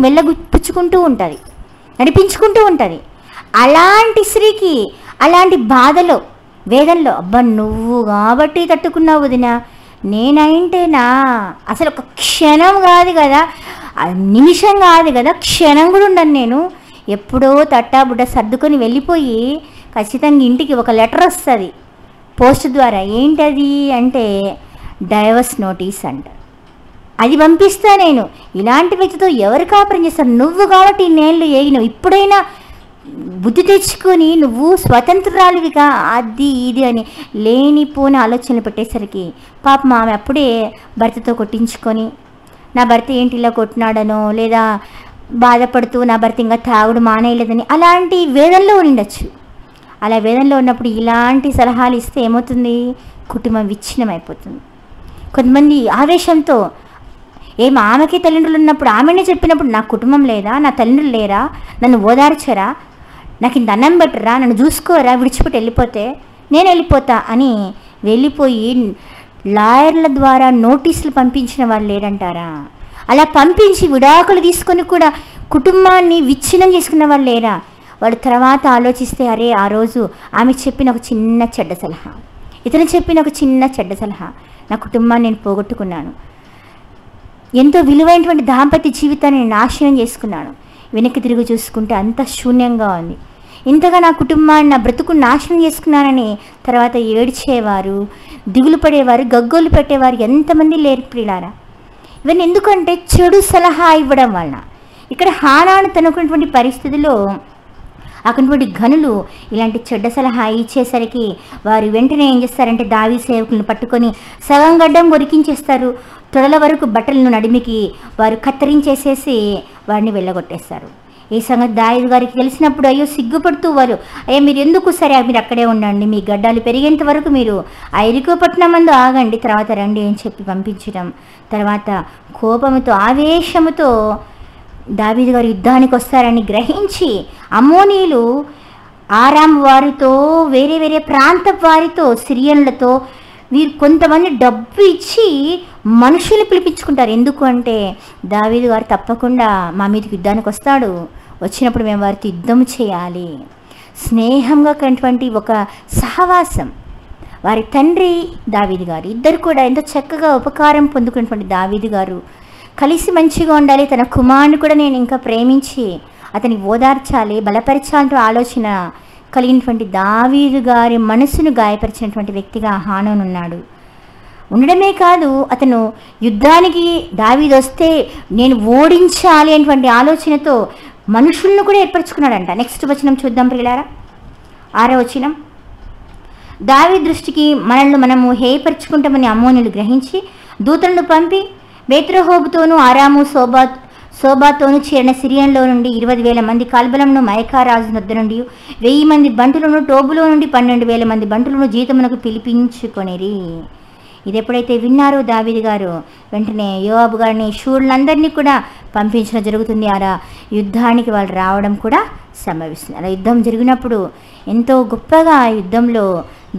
వెళ్ళగుచ్చుకుంటూ ఉంటుంది, నడిపించుకుంటూ ఉంటుంది. అలాంటి స్త్రీకి అలాంటి బాధలో, వేదనలో, అబ్బా నువ్వు కాబట్టి తట్టుకున్నావు వదినా, నేనైంటేనా అసలు ఒక క్షణం కాదు కదా, నిమిషం కాదు కదా, క్షణం కూడా ఉండను నేను, ఎప్పుడో తట్టాబుడ్డ సర్దుకొని వెళ్ళిపోయి ఖచ్చితంగా ఇంటికి ఒక లెటర్ వస్తుంది పోస్ట్ ద్వారా. ఏంటది అంటే డైవర్స్ నోటీస్ అంట. అది పంపిస్తా నేను. ఇలాంటి వ్యక్తితో ఎవరు కాపురం చేస్తారు? నువ్వు కాబట్టి ఇన్నేళ్ళు ఏగినావు, ఇప్పుడైనా బుద్ధి తెచ్చుకొని నువ్వు స్వతంత్రాలువిగా అది ఇది అని లేనిపోని ఆలోచనలు పెట్టేసరికి పాపం ఆమె అప్పుడే భర్తతో కొట్టించుకొని, నా భర్త ఏంటి ఇలా కొట్టినాడనో, లేదా బాధపడుతూ నా భర్త ఇంకా తాగుడు మానేయలేదని అలాంటి వేదనలో ఉండొచ్చు. అలా వేదనలో ఉన్నప్పుడు ఇలాంటి సలహాలు ఇస్తే ఏమవుతుంది? కుటుంబం విచ్ఛిన్నం అయిపోతుంది. కొంతమంది ఆవేశంతో, ఆమెకే తల్లిదండ్రులు ఉన్నప్పుడు ఆమెనే చెప్పినప్పుడు నా కుటుంబం లేదా, నా తల్లిదండ్రులు లేరా, నన్ను ఓదార్చరా, నాకు ఇంత అన్నం పెట్టరా, నన్ను చూసుకోరా, విడిచిపెట్టి వెళ్ళిపోతే నేను వెళ్ళిపోతా అని వెళ్ళిపోయి లాయర్ల ద్వారా నోటీసులు పంపించిన వాళ్ళు లేరంటారా? అలా పంపించి విడాకులు తీసుకొని కూడా కుటుంబాన్ని విచ్ఛిన్నం చేసుకున్న వాళ్ళు లేరా? వాడు తర్వాత ఆలోచిస్తే, అరే ఆ రోజు ఆమె చెప్పిన ఒక చిన్న చెడ్డ సలహా, ఇతను చెప్పిన ఒక చిన్న చెడ్డ సలహా, నా కుటుంబాన్ని నేను పోగొట్టుకున్నాను, ఎంతో విలువైనటువంటి దాంపత్య జీవితాన్ని నేను నాశనం చేసుకున్నాను, వెనక్కి తిరిగి చూసుకుంటే అంత శూన్యంగా ఉంది, ఇంతగా నా కుటుంబాన్ని, నా బ్రతుకు నాశనం చేసుకున్నానని తర్వాత ఏడ్చేవారు, దిగులు పడేవారు, గగ్గోలు పెట్టేవారు ఎంతమంది లేరు ప్రియులారా? ఇవన్నీ ఎందుకంటే చెడు సలహా ఇవ్వడం వలన. ఇక్కడ హానాను తనుకున్నటువంటి పరిస్థితిలో అక్కడి గనులు ఇలాంటి చెడ్డ సలహా ఇచ్చేసరికి వారు వెంటనే ఏం చేస్తారంటే దావీదు సేవకులను పట్టుకొని సగం గడ్డం కొరికించేస్తారు, తొడల వరకు బట్టలను నడిమికి వారు కత్తిరించేసేసి వారిని వెళ్ళగొట్టేస్తారు. ఈ సంగతి దావీదు గారికి తెలిసినప్పుడు అయ్యో సిగ్గుపడుతూ వారు, అయ్యో మీరు ఎందుకు, సరే మీరు అక్కడే ఉండండి, మీ గడ్డాలు పెరిగేంత వరకు మీరు ఆ ఎరికో పట్టణం మందు ఆగండి, తర్వాత రండి అని చెప్పి పంపించడం. తర్వాత కోపముతో ఆవేశముతో దావీదు గారు యుద్ధానికి వస్తారని గ్రహించి అమ్మోనీయులు ఆరాం వారితో, వేరే వేరే ప్రాంత వారితో, సిరియన్లతో వీరు కొంతమంది డబ్బు ఇచ్చి మనుషులు పిలిపించుకుంటారు. ఎందుకు అంటే దావీదు గారు తప్పకుండా మా మీదకి యుద్ధానికి వస్తాడు, వచ్చినప్పుడు మేము వారితో యుద్ధం చేయాలి. స్నేహంగా కన్నటువంటి ఒక సహవాసం. వారి తండ్రి దావీదు గారు ఇద్దరు కూడా ఎంతో చక్కగా ఉపకారం పొందుకున్నటువంటి దావీదు గారు కలిసి మంచిగా ఉండాలి, తన కుమారుని కూడా నేను ఇంకా ప్రేమించి అతని ఓదార్చాలి, బలపరచాలంటూ ఆలోచన కలిగినటువంటి దావీదు గారి మనసును గాయపరిచినటువంటి వ్యక్తిగా హానోను ఉన్నాడు. ఉండడమే కాదు, అతను యుద్ధానికి దావీదు వస్తే నేను ఓడించాలి అనేటువంటి ఆలోచనతో మనుషులను కూడా ఏర్పరచుకున్నాడంట. నెక్స్ట్ వచనం చూద్దాం ప్రియులారా, 6వ వచనం. దావీదు దృష్టికి మనల్ని మనము హేయపరుచుకుంటామని అమ్మోనీయులు గ్రహించి దూతలను పంపి బేత్రహోబుతోనూ ఆరాము శోబాతోనూ చేరిన సిరియన్లో నుండి 20,000 మంది కాల్బలంను మయకారాజు వద్ద నుండి 1000 మంది బంటులను, టోబులో నుండి 12,000 మంది బంటులను జీతమునకు పిలిపించుకొనిరి. ఇది ఎప్పుడైతే విన్నారో దావీదు గారు వెంటనే యోవాబు గారిని, శూరులందరినీ కూడా పంపించడం జరుగుతుంది. అలా యుద్ధానికి వాళ్ళు రావడం కూడా సంభవిస్తుంది. అలా యుద్ధం జరిగినప్పుడు ఎంతో గొప్పగా ఆ యుద్ధంలో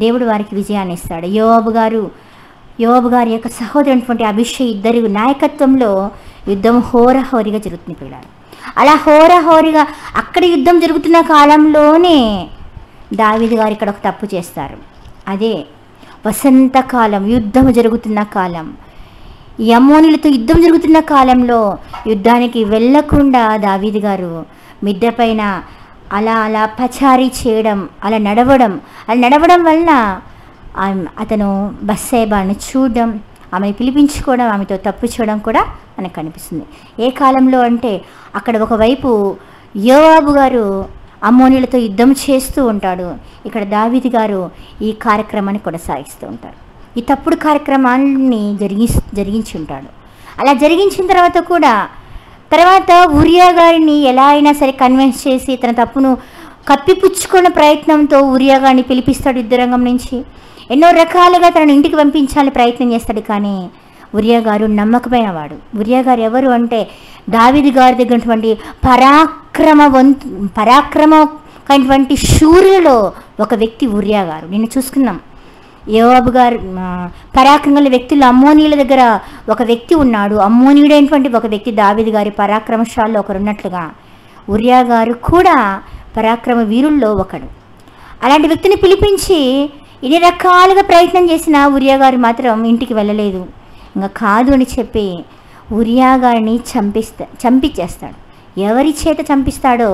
దేవుడు వారికి విజయాన్ని ఇస్తాడు. యోవాబు గారి యొక్క సహోదరునటువంటి అభిషేక్ ఇద్దరి నాయకత్వంలో యుద్ధం హోరహోరిగా జరుగుతుంది పిల్లలు. అలా హోరహోరిగా అక్కడ యుద్ధం జరుగుతున్న కాలంలోనే దావీదు గారు ఇక్కడ ఒక తప్పు చేస్తారు. అదే వసంతకాలం, యుద్ధం జరుగుతున్న కాలం, ఈ అమ్మోనీలతో యుద్ధం జరుగుతున్న కాలంలో యుద్ధానికి వెళ్ళకుండా దావీదు గారు మిద్దె పైన అలా పచారీ చేయడం, అలా నడవడం వలన అతను బత్షెబాను చూడడం, ఆమెను పిలిపించుకోవడం, ఆమెతో తప్పు చేయడం కూడా మనకు కనిపిస్తుంది. ఏ కాలంలో అంటే అక్కడ ఒకవైపు యోవాబు గారు అమ్మోనీలతో యుద్ధం చేస్తూ ఉంటాడు, ఇక్కడ దావీదు గారు ఈ కార్యక్రమాన్ని కొనసాగిస్తూ ఉంటారు. ఈ తప్పుడు కార్యక్రమాన్ని జరిగించి ఉంటాడు. అలా జరిగించిన తర్వాత ఉరియా గారిని ఎలా అయినా సరే కన్విన్స్ చేసి తన తప్పును కప్పిపుచ్చుకున్న ప్రయత్నంతో ఉరియా గారిని పిలిపిస్తాడు యుద్ధరంగం నుంచి. ఎన్నో రకాలుగా తనను ఇంటికి పంపించాలని ప్రయత్నం చేస్తాడు. కానీ ఉరియా గారు నమ్మకమైన వాడు. ఉరియా గారు ఎవరు అంటే దావీదు గారి దగ్గర ఉన్నటువంటి పరాక్రమమైనటువంటి శూరులలో ఒక వ్యక్తి ఉరియా గారు. నిన్ను చూసుకున్నాం, యోవాబు గారు పరాక్రమల వ్యక్తులు అమ్మోనీయుల దగ్గర ఒక వ్యక్తి ఉన్నాడు. అమ్మోనీయుడైనటువంటి ఒక వ్యక్తి దావీదు గారి పరాక్రమశాలలో ఒకరున్నట్లుగా ఉరియా గారు కూడా పరాక్రమ వీరుల్లో ఒకడు. అలాంటి వ్యక్తిని పిలిపించి ఇన్ని రకాలుగా ప్రయత్నం చేసిన ఉరియా గారు మాత్రం ఇంటికి వెళ్ళలేదు. ఇంకా కాదు అని చెప్పి ఉరియా గారిని చంపించేస్తాడు. ఎవరి చేత చంపిస్తాడో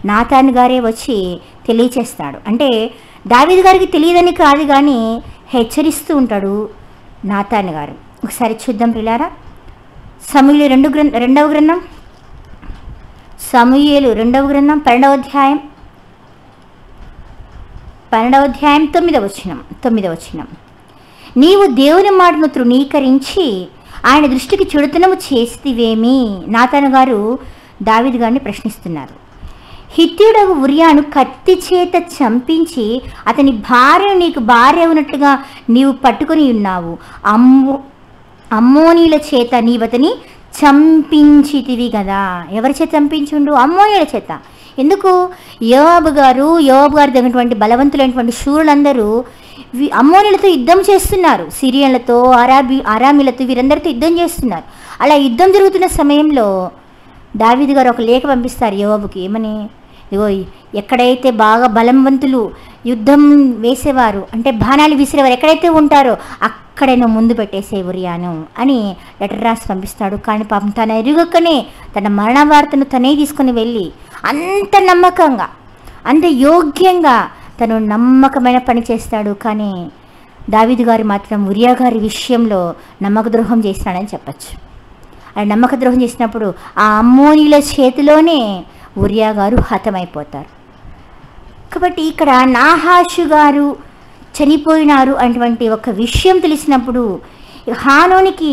నాతాను గారే వచ్చి తెలియచేస్తాడు. అంటే దావీదు గారికి తెలియదని కాదు, కానీ హెచ్చరిస్తూ ఉంటాడు నాతాను గారు. ఒకసారి చూద్దాం ప్రియులారా, సమూయేలు రెండవ గ్రంథం 12వ అధ్యాయం 9వ వచనం. నీవు దేవుని మాటను తృణీకరించి ఆయన దృష్టికి చెడుతనము చేసివేమి? నాతాను గారు దావీదు గారిని ప్రశ్నిస్తున్నారు. హిత్తీయుడగు ఉరియాను కత్తి చేత చంపించి అతని భార్య నీకు భార్య ఉన్నట్లుగా నీవు పట్టుకొని ఉన్నావు. అమ్మోనీల చేత నీవతని చంపించితివి కదా. ఎవరి చేత చంపించుండు? అమ్మోనీల చేత. ఎందుకు? యోవాబు గారు తగినటువంటి బలవంతులైనటువంటి శూరులందరూ అమ్మోనీలతో యుద్ధం చేస్తున్నారు. సిరియన్లతో, అరామీలతో, వీరందరితో యుద్ధం చేస్తున్నారు. అలా యుద్ధం జరుగుతున్న సమయంలో దావీదు గారు ఒక లేఖ పంపిస్తారు యోవాబుకి. ఏమని? ఇగో ఎక్కడైతే బాగా బలవంతులు యుద్ధం వేసేవారు, అంటే బాణాలు విసిరేవారు ఎక్కడైతే ఉంటారో అక్కడే నువ్వు ముందు పెట్టేసే ఉరియాను అని లెటర్ రాసి పంపిస్తాడు. కానీ పాపం తన ఎరుగకనే తన మరణ వార్తను తనే తీసుకుని వెళ్ళి అంత నమ్మకంగా, అంత యోగ్యంగా తను నమ్మకమైన పని చేస్తాడు. కానీ దావీదు గారు మాత్రం ఉరియా గారి విషయంలో నమ్మక ద్రోహం చేస్తాడని చెప్పచ్చు. ఆయన నమ్మక ద్రోహం చేసినప్పుడు ఆ అమ్మోనీల చేతిలోనే ఉరియా గారు హతమైపోతారు. కాబట్టి ఇక్కడ నాహాషు గారు చనిపోయినారు అటువంటి ఒక విషయం తెలిసినప్పుడు హానోనికి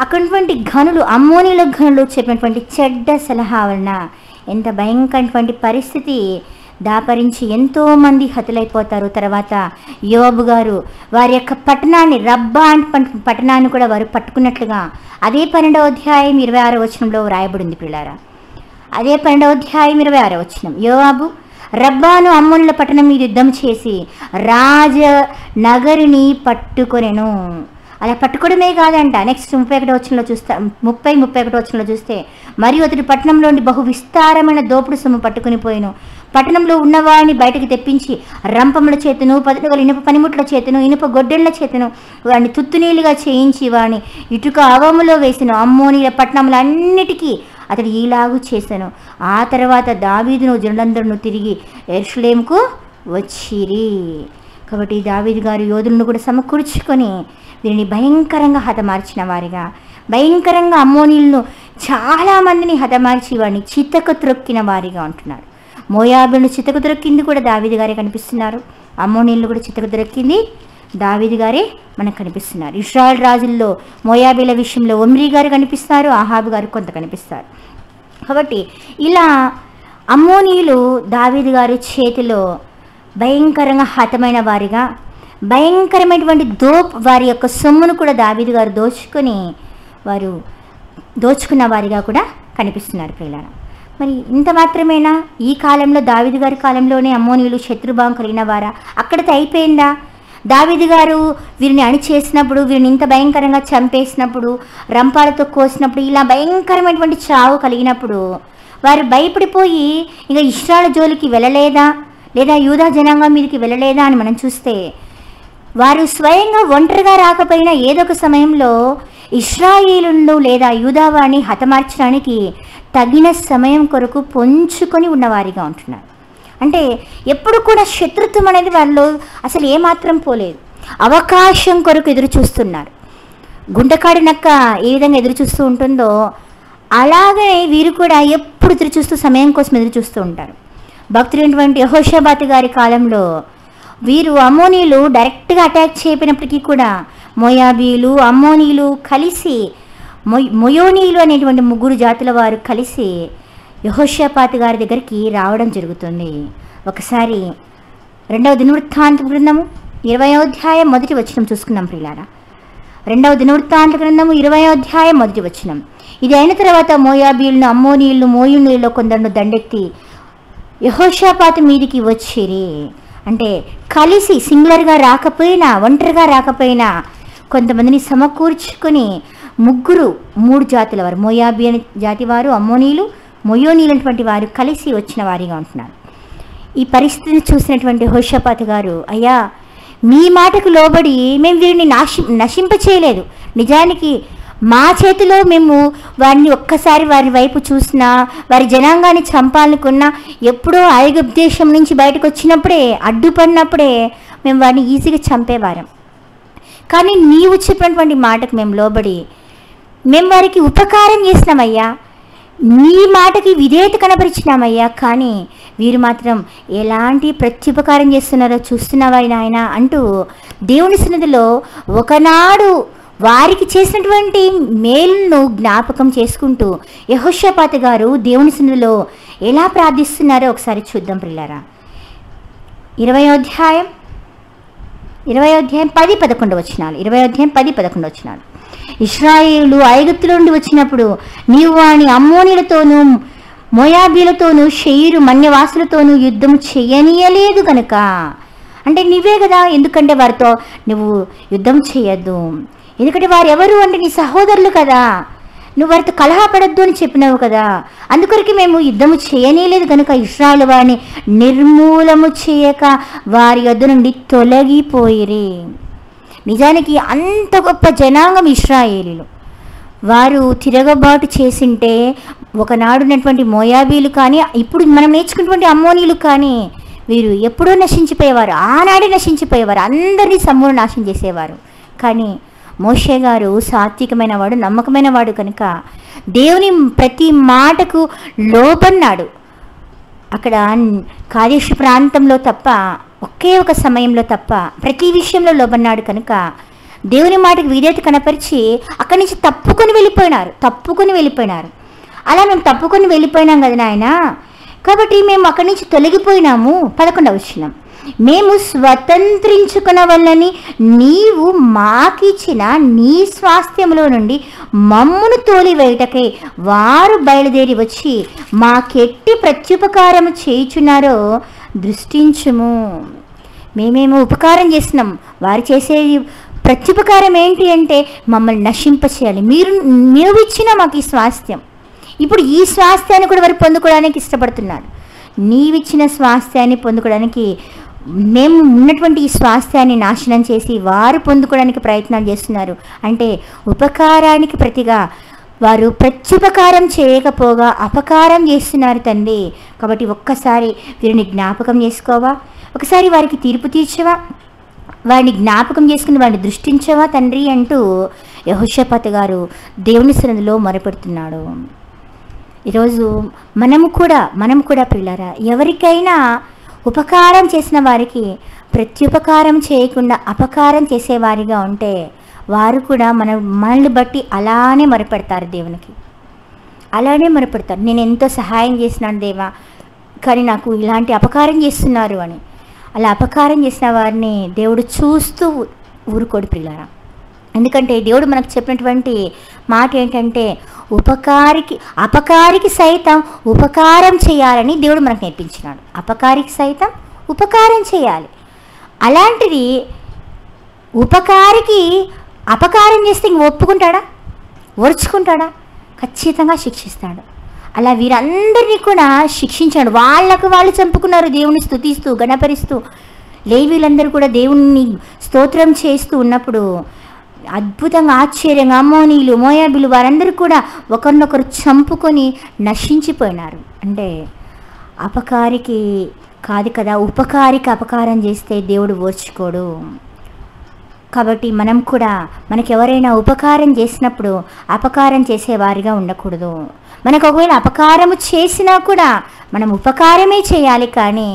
అక్కడటువంటి ఘనులు, అమ్మోనీల ఘనులు చెప్పినటువంటి చెడ్డ సలహా వలన ఎంత భయంకరమైనటువంటి పరిస్థితి దాపరించి ఎంతోమంది హతులైపోతారు. తర్వాత యోబు గారు వారి యొక్క పట్టణాన్ని, రబ్బా అంటే పట్టణాన్ని కూడా వారు పట్టుకున్నట్లుగా అదే 12వ అధ్యాయం 26వ వచనంలో రాయబడింది పిల్లారా. అదే 12వ అధ్యాయం 26వ వచనం, యోవాబు రబ్బాను అమ్మోనుల పట్టణం మీద యుద్ధం చేసి రాజ నగరిని పట్టుకొనెను. అలా పట్టుకోవడమే కాదంట, నెక్స్ట్ 31వ వచనంలో చూస్తే 31వ వచనంలో చూస్తే మరియు అతడు పట్టణంలోని బహు విస్తారమైన దోపుడు సొమ్ము పట్టుకుని పోయిను. పట్టణంలో ఉన్నవాడిని బయటకు తెప్పించి రంపముల చేతను, పదునుగల ఇనుప పనిముట్ల చేతను, ఇనుప గొడ్డెళ్ల చేతను వాడిని తుత్తునీలుగా చేయించి వాడిని ఇటుక అవములో వేసెను. అమ్మోనీల పట్టణములన్నిటికీ అతడు ఈలాగు చేశాను. ఆ తర్వాత దావీదును జనులందరూ తిరిగి యెరూషలేముకు వచ్చిరి. కాబట్టి దావీదు గారు యోధులను కూడా సమకూర్చుకొని వీరిని భయంకరంగా హతమార్చిన వారిగా, భయంకరంగా అమ్మోనీలను చాలామందిని హతమార్చి వాడిని చితక త్రొక్కిన వారిగా ఉంటున్నారు. మోయాబులను చితక దొరికింది కూడా దావీదు గారే కనిపిస్తున్నారు. అమ్మోనీలను కూడా చితక దొరికింది దావీదు గారే మనకు కనిపిస్తున్నారు. ఇశ్రాయేల్ రాజుల్లో మోయాబీల విషయంలో ఒమ్రీ గారు కనిపిస్తారు, ఆహాబు గారు కొంత కనిపిస్తారు. కాబట్టి ఇలా అమ్మోనీయులు దావీదు గారు చేతిలో భయంకరంగా హతమైన వారిగా, భయంకరమైనటువంటి వారి యొక్క సొమ్మును కూడా దావీదు గారు దోచుకున్న వారిగా కూడా కనిపిస్తున్నారు ప్రియులారా. మరి ఇంత మాత్రమేనా? ఈ కాలంలో దావీదు గారి కాలంలోనే అమ్మోనీయులు శత్రుభావం కలిగిన వారా? అక్కడితో అయిపోయిందా? దావీదు గారు వీరిని అణిచేసినప్పుడు, వీరిని ఇంత భయంకరంగా చంపేసినప్పుడు, రంపాలతో కోసినప్పుడు, ఇలా భయంకరమైనటువంటి చావు కలిగినప్పుడు వారు భయపడిపోయి ఇంకా ఇశ్రాయేలు జోలికి వెళ్ళలేదా, లేదా యూదా జనాంగం మీదకి వెళ్ళలేదా అని మనం చూస్తే, వారు స్వయంగా ఒంటరిగా రాకపోయినా ఏదో ఒక సమయంలో ఇశ్రాయేలును లేదా యూదావారిని హతమార్చడానికి తగిన సమయం కొరకు పొంచుకొని ఉన్నవారిగా ఉంటున్నారు. అంటే ఎప్పుడు కూడా శత్రుత్వం అనేది వాళ్ళు అసలు ఏమాత్రం పోలేదు, అవకాశం కొరకు ఎదురు చూస్తున్నారు. గుంటకాడి నక్క ఏ విధంగా ఎదురు చూస్తూ ఉంటుందో అలాగే వీరు కూడా ఎప్పుడు ఎదురు చూస్తూ, సమయం కోసం ఎదురు చూస్తూ ఉంటారు. భక్తులైనటువంటి యెహోషాబాతు గారి కాలంలో వీరు అమ్మోనీయులు డైరెక్ట్గా అటాక్ చేయకపోయినప్పటికీ కూడా మోయాబీలు, అమ్మోనీయులు కలిసి, మొయోనీయులు అనేటువంటి 3 జాతుల వారు కలిసి యెహోషాపాతు గారి దగ్గరికి రావడం జరుగుతుంది. ఒకసారి 2వ దినవృత్తాంత గ్రంథము 20వ అధ్యాయం 1వ వచనం చూసుకున్నాం ప్రియులారా. 2వ దినవృత్తాంత గ్రంథము 20వ అధ్యాయం 1వ వచనం. ఇది అయిన తర్వాత మోయాబీలను, అమ్మోనీయులను, మోయునీయుల్లో కొందరు దండెత్తి యెహోషాపాతు మీదికి వచ్చిరి. అంటే కలిసి, సింగులర్గా రాకపోయినా, ఒంటరిగా రాకపోయినా కొంతమందిని సమకూర్చుకొని 3 జాతుల వారు, మోయాబీ అనే జాతి వారు, అమ్మోనీయులు, మొయోనీయులు అనేటువంటి వారు కలిసి వచ్చిన వారిగా ఉంటున్నారు. ఈ పరిస్థితిని చూసినటువంటి యెహోషాపాతు గారు, అయ్యా మీ మాటకు లోబడి మేము వీరిని నశింప చేయలేదు, నిజానికి మా చేతిలో మేము వారిని ఒక్కసారి వారి వైపు చూసినా, వారి జనాంగాన్ని చంపాలనుకున్నా, ఎప్పుడో ఐగుప్తు దేశం నుంచి బయటకు వచ్చినప్పుడే, అడ్డుపడినప్పుడే మేము వారిని ఈజీగా చంపేవారం. కానీ నీవు చెప్పినటువంటి మాటకు మేము లోబడి మేము వారికి ఉపకారం చేసినామయ్యా, నీ మాటకి విధేయత కనపరిచినామయ్యా. కానీ వీరు మాత్రం ఎలాంటి ప్రత్యుపకారం చేస్తున్నారో చూస్తున్నావా నాయన అంటూ దేవుని సన్నిధిలో ఒకనాడు వారికి చేసినటువంటి మేలును జ్ఞాపకం చేసుకుంటూ యెహోషాపాతు గారు దేవుని సన్నిధిలో ఎలా ప్రార్థిస్తున్నారో ఒకసారి చూద్దాం ప్రియులారా. 20వ అధ్యాయం 10-11 వచనాలు. 20వ అధ్యాయం 10-11 వచనాలు. ఇశ్రాయేలు ఐగుప్తులో నుండి వచ్చినప్పుడు నీవు వాని అమ్మోనీయులతోనూ మోయాబీలతోనూ షెయీరు మన్యవాసులతోనూ యుద్ధం చేయనీయలేదు కనుక. అంటే నువ్వే కదా, ఎందుకంటే వారితో నువ్వు యుద్ధం చేయొద్దు, ఎందుకంటే వారు ఎవరు అంటే నీ సహోదరులు కదా, నువ్వు వారితో కలహపడద్దు అని చెప్పినావు కదా, అందుకొరకు మేము యుద్ధము చేయనీయలేదు కనుక ఇశ్రాయేలు వారిని నిర్మూలము చేయక వారి యొద్ద నుండి తొలగిపోయిరి. నిజానికి అంత గొప్ప జనాంగం ఇశ్రాయేలీలు. వారు తిరగబాటు చేసింటే ఒకనాడున్నటువంటి మోయాబీలు కానీ ఇప్పుడు మనం నేర్చుకున్నటువంటి అమ్మోనీలు కానీ వీరు ఎప్పుడూ నశించిపోయేవారు, ఆనాడే నశించిపోయేవారు, అందరినీ సమూల నాశనం చేసేవారు. కానీ మోషే గారు సాత్వికమైన వాడు, నమ్మకమైన వాడు కనుక దేవుని ప్రతి మాటకు లోబన్నాడు. అక్కడ కాదేశు ప్రాంతంలో తప్ప, ఒకే ఒక సమయంలో తప్ప ప్రతి విషయంలో లోబన్నాడు కనుక దేవుని మాటకు విధేయత కనపరిచి అక్కడి నుంచి తప్పుకొని వెళ్ళిపోయినారు. అలా మేము తప్పుకొని వెళ్ళిపోయినాం కదా నాయన, కాబట్టి మేము అక్కడి నుంచి తొలగిపోయినాము. 11వ వచనం, మేము స్వతంత్రించుకున్న వల్లని నీవు మాకిచ్చిన నీ స్వాస్థ్యములో నుండి మమ్మును తోలివేయుటకై వారు బయలుదేరి వచ్చి మాకెట్టి ప్రత్యుపకారము చేయుచున్నారో దృష్టించుము. మేమేమో ఉపకారం చేస్తున్నాం, వారు చేసే ప్రత్యుపకారం ఏంటి అంటే మమ్మల్ని నశింపచేయాలి. మీరు ఇచ్చిన మాకు ఈ స్వాస్థ్యం, ఇప్పుడు ఈ స్వాస్థ్యాన్ని కూడా వారు పొందుకోవడానికి ఇష్టపడుతున్నారు. నీవిచ్చిన స్వాస్థ్యాన్ని పొందుకోవడానికి మేము ఉన్నటువంటి ఈ స్వాస్థ్యాన్ని నాశనం చేసి వారు పొందుకోవడానికి ప్రయత్నాలు చేస్తున్నారు. అంటే ఉపకారానికి ప్రతిగా వారు ప్రత్యుపకారం చేయకపోగా అపకారం చేస్తున్నారు తండ్రి. కాబట్టి ఒక్కసారి వీరిని జ్ఞాపకం చేసుకోవా, ఒకసారి వారికి తీర్పు తీర్చవా, వారిని జ్ఞాపకం చేసుకుని వారిని దృష్టించవా తండ్రి అంటూ యెహోషాపాతు గారు దేవుని సన్నిధిలో మొరపెడుతున్నాడు. ఈరోజు మనము కూడా పిల్లరా, ఎవరికైనా ఉపకారం చేసిన వారికి ప్రత్యుపకారం చేయకుండా అపకారం చేసేవారిగా ఉంటే వారు కూడా మనల్ని బట్టి అలానే మొరపెడతారు, దేవునికి అలానే మొరపెడతారు. నేను ఎంతో సహాయం చేసినాను దేవా, కానీ నాకు ఇలాంటి అపకారం చేస్తున్నారు అని. అలా అపకారం చేసిన వారిని దేవుడు చూస్తూ ఊరుకోడు పిల్లరా. ఎందుకంటే దేవుడు మనకు చెప్పినటువంటి మాట ఏంటంటే అపకారికి సైతం ఉపకారం చేయాలని దేవుడు మనకు నేర్పించినాడు. అపకారికి సైతం ఉపకారం చేయాలి. అలాంటిది ఉపకారికి అపకారం చేస్తే ఇంక ఒప్పుకుంటాడా, ఓర్చుకుంటాడా? ఖచ్చితంగా శిక్షిస్తాడు. అలా వీరందరినీ కూడా శిక్షించాడు. వాళ్ళకు వాళ్ళు చంపుకున్నారు దేవుని స్తుతిస్తూ గణపరిస్తూ. లేవీలందరూ కూడా దేవుని స్తోత్రం చేస్తూ ఉన్నప్పుడు అద్భుతంగా ఆశ్చర్యంగా అమ్మోనీలు మోయాబీలు వారందరూ కూడా ఒకరినొకరు చంపుకొని నశించిపోయినారు. అంటే అపకారికి కాదు కదా, ఉపకారికి అపకారం చేస్తే దేవుడు ఓర్చుకోడు. కాబట్టి మనం కూడా మనకు ఎవరైనా ఉపకారం చేసినప్పుడు అపకారం చేసేవారిగా ఉండకూడదు. మనకు ఒకవేళ అపకారము చేసినా కూడా మనం ఉపకారమే చేయాలి, కానీ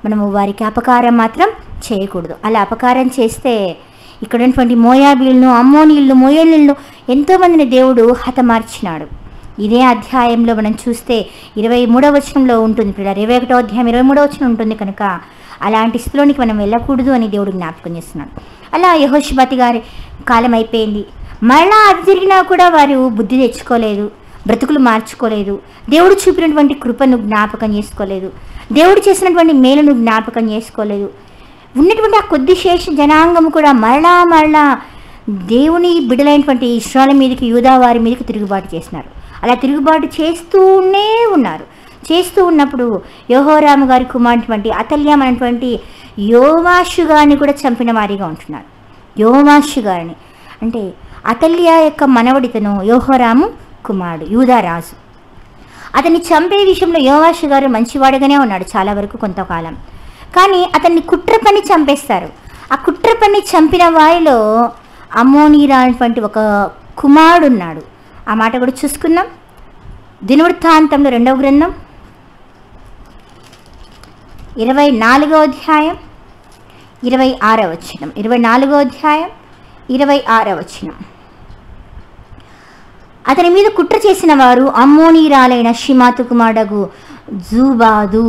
మనము వారికి అపకారం మాత్రం చేయకూడదు. అలా అపకారం చేస్తే ఇక్కడ ఉన్నటువంటి మోయాబీలను అమ్మోనీలను మోయేళ్ళను ఎంతోమందిని దేవుడు హతమార్చినాడు. ఇదే అధ్యాయంలో మనం చూస్తే 23వ వచనంలో ఉంటుంది పిల్లలు, 21వ అధ్యాయం 23వ వచనం ఉంటుంది. కనుక అలాంటి స్థితిలోనికి మనం వెళ్ళకూడదు అని దేవుడు జ్ఞాపకం చేస్తున్నాడు. అలా యెహోషాపాతు గారి కాలం అయిపోయింది. మరలా అది జరిగినా కూడా వారు బుద్ధి తెచ్చుకోలేదు, బ్రతుకులు మార్చుకోలేదు, దేవుడు చూపినటువంటి కృపను జ్ఞాపకం చేసుకోలేదు, దేవుడు చేసినటువంటి మేలును జ్ఞాపకం చేసుకోలేదు. ఉన్నటువంటి ఆ కొద్ది శేష జనాంగం కూడా మరలా దేవుని బిడ్డలైనటువంటి ఇశ్రాయేలు మీదకి యూదా వారి మీదకి తిరుగుబాటు చేసినారు. అలా తిరుగుబాటు చేస్తూనే ఉన్నారు. చేస్తూ ఉన్నప్పుడు యెహోరాము గారి కుమారుటువంటి అతల్యాం అనేటువంటి యోవాషు గారిని కూడా చంపిన వారిగా ఉంటున్నారు. యోవాషు గారిని అంటే అతల్యా యొక్క మనవడితను యెహోరాము కుమారుడు యూదా రాజు. అతన్ని చంపే విషయంలో యోవాషు గారు మంచివాడుగానే ఉన్నాడు చాలా వరకు కొంతకాలం. కానీ అతన్ని కుట్ర పని చంపేస్తారు. ఆ కుట్ర పని చంపిన వారిలో అమ్మోనీరా అనేటువంటి ఒక కుమారుడు ఉన్నాడు. ఆ మాట కూడా చూసుకున్నాం. దినవృత్తాంతంలో 2వ గ్రంథం 24వ అధ్యాయం 26వ వచనం. 24వ అధ్యాయం 26వ వచనం. అతని మీద కుట్ర చేసిన వారు అమ్మోనీరాలైన షిమాతు కుమారుడగు జూబాదు,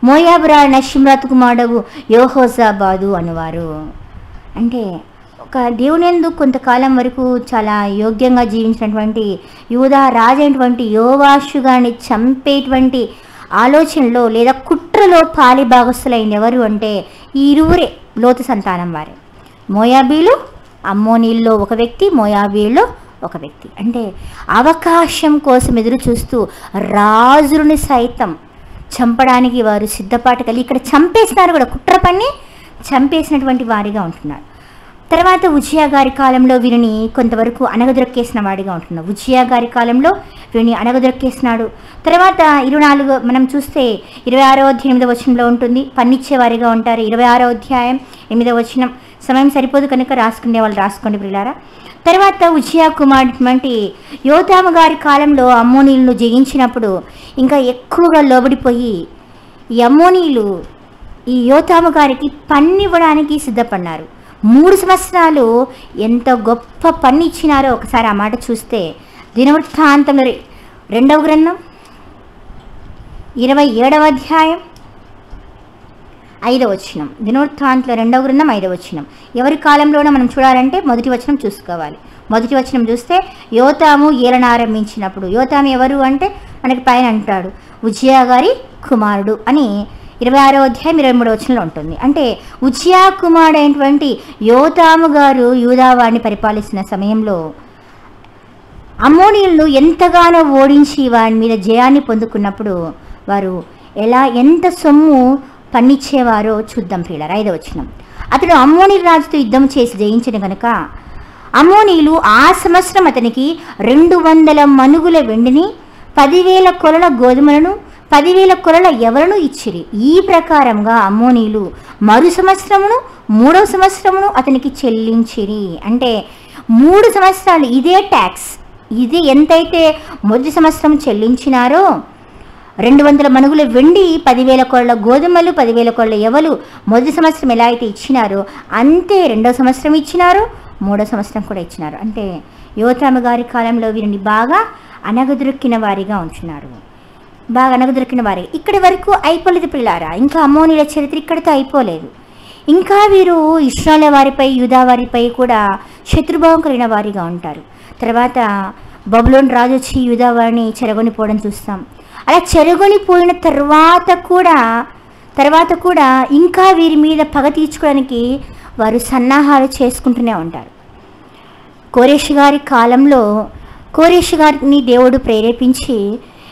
మోయాబురాలైన షిమ్రాతు కుమారుడగు యెహోజాబాదు అనువారు. అంటే ఒక దేవునియందు కొంతకాలం వరకు చాలా యోగ్యంగా జీవించినటువంటి యూదా రాజు అయినటువంటి యోవాషు గారిని చంపేటువంటి ఆలోచనలో లేదా కుట్రలో పాలి భాగస్థులైన ఎవరు అంటే ఈ ఇరువురే లోతు సంతానం వారే. మోయాబీలు, అమ్మోనీల్లో ఒక వ్యక్తి, మోయాబీల్లో ఒక వ్యక్తి. అంటే అవకాశం కోసం ఎదురు చూస్తూ రాజుని సైతం చంపడానికి వారు సిద్ధపాటు కలిగి ఇక్కడ చంపేసినారు కూడా, కుట్ర పన్ని చంపేసినటువంటి వారిగా ఉంటున్నారు. తర్వాత ఉజియా గారి కాలంలో వీరిని కొంతవరకు అణగదొక్కేసిన వాడిగా ఉంటున్నాడు. ఉజియా గారి కాలంలో వీరిని అణగదొక్కేసినాడు. తర్వాత 24 మనం చూస్తే 26వ అధ్యాయం 8వ వచనంలో ఉంటుంది, పన్నిచ్చేవారిగా ఉంటారు. 26వ అధ్యాయం 8వ వచనం. సమయం సరిపోదు కనుక రాసుకునే వాళ్ళు రాసుకోండి ప్రియులారా. తర్వాత ఉజియా కుమారుడు యోతాము గారి కాలంలో అమ్మోనీలను జయించినప్పుడు ఇంకా ఎక్కువగా లోబడిపోయి ఈ అమ్మోనీలు ఈ యోతాము గారికి పన్నివ్వడానికి సిద్ధపడినారు. 3 సంవత్సరాలు ఎంత గొప్ప పన్ను ఇచ్చినారో ఒకసారి ఆ మాట చూస్తే దినవృత్తాంతంలో 2వ గ్రంథం 27వ అధ్యాయం 5వ వచనం. దినవృత్తాంతంలో 2వ గ్రంథం 5వ వచనం. ఎవరి కాలంలోనో మనం చూడాలంటే మొదటి వచనం చూసుకోవాలి. మొదటి వచనం చూస్తే యోతాము ఏలన ఆరంభించినప్పుడు, యోతాము ఎవరు అంటే మనకి పైన అంటాడు ఉజియా గారి కుమారుడు అని 26వ అధ్యాయం 23వ వచనంలో ఉంటుంది. అంటే ఉజియా కుమారుడు అయినటువంటి యోతాము గారు యూదావాడిని పరిపాలిస్తున్న సమయంలో అమ్మోనీయులను ఎంతగానో ఓడించి వారి మీద జయాన్ని పొందుకున్నప్పుడు వారు ఎంత సొమ్ము పన్నిచ్చేవారో చూద్దాం ప్రియులారా. 5వ వచనం. అతడు అమ్మోనీ రాజుతో యుద్ధం చేసి జయించిన కనుక అమ్మోనీయులు ఆ సంవత్సరం అతనికి 200 మనుగుల వెండిని, 10,000 కొలల గోధుమలను, 10,000 కొలల ఎవరను ఇచ్చిరి. ఈ ప్రకారంగా అమ్మోనీయులు మరు సంవత్సరమును 3వ సంవత్సరమును అతనికి చెల్లించిరి. అంటే 3 సంవత్సరాలు ఇదే ట్యాక్స్, ఇది ఎంతైతే మొదటి సంవత్సరం చెల్లించినారో 200 మనుగుల వెండి, 10,000 కొలల గోధుమలు, 10,000 కొలల ఎవలు మొదటి సంవత్సరం ఎలా అయితే ఇచ్చినారో అంతే 2వ సంవత్సరం ఇచ్చినారు, 3వ సంవత్సరం కూడా ఇచ్చినారు. అంటే యోతాము గారి కాలంలో వీరిని బాగా అనగదొరికిన వారిగా ఉంటున్నారు. బాగా అనగదొరికిన వారి ఇక్కడి వరకు అయిపోలేదు పిల్లారా. ఇంకా అమ్మోనీల చరిత్ర ఇక్కడితో అయిపోలేదు. ఇంకా వీరు ఇశ్రాయేలు వారిపై, యూదా వారిపై కూడా శత్రుభావం కలిగిన వారిగా ఉంటారు. తర్వాత బబులోను రాజు వచ్చి యూదా వారిని చెరగొనిపోవడం చూస్తాం. అలా చెరగొనిపోయిన తర్వాత కూడా ఇంకా వీరి మీద పగ తీర్చుకోవడానికి వారు సన్నాహాలు చేసుకుంటూనే ఉంటారు. కోరేషు గారి కాలంలో కోరేషు గారిని దేవుడు ప్రేరేపించి,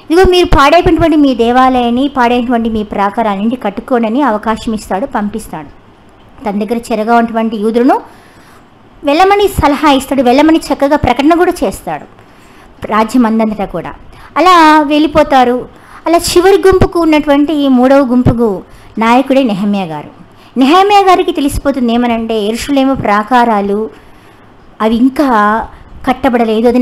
ఇదిగో మీరు పాడైనటువంటి మీ దేవాలయాన్ని, పాడైనటువంటి మీ ప్రాకారాన్ని కట్టుకోనని అవకాశం ఇస్తాడు, పంపిస్తాడు. తన దగ్గర చెరగా ఉన్నటువంటి యూదులను వెళ్ళమని సలహా ఇస్తాడు, వెళ్ళమని చక్కగా ప్రకటన కూడా చేస్తాడు రాజ్యం అందంతటా కూడా. అలా వెళ్ళిపోతారు. అలా చివరి గుంపుకు ఉన్నటువంటి 3వ గుంపుకు నాయకుడే నెహమ్యా గారు. నెహమ్యా గారికి తెలిసిపోతుంది ఏమనంటే యెరూషలేము ప్రాకారాలు అవి ఇంకా కట్టబడలేదు, అది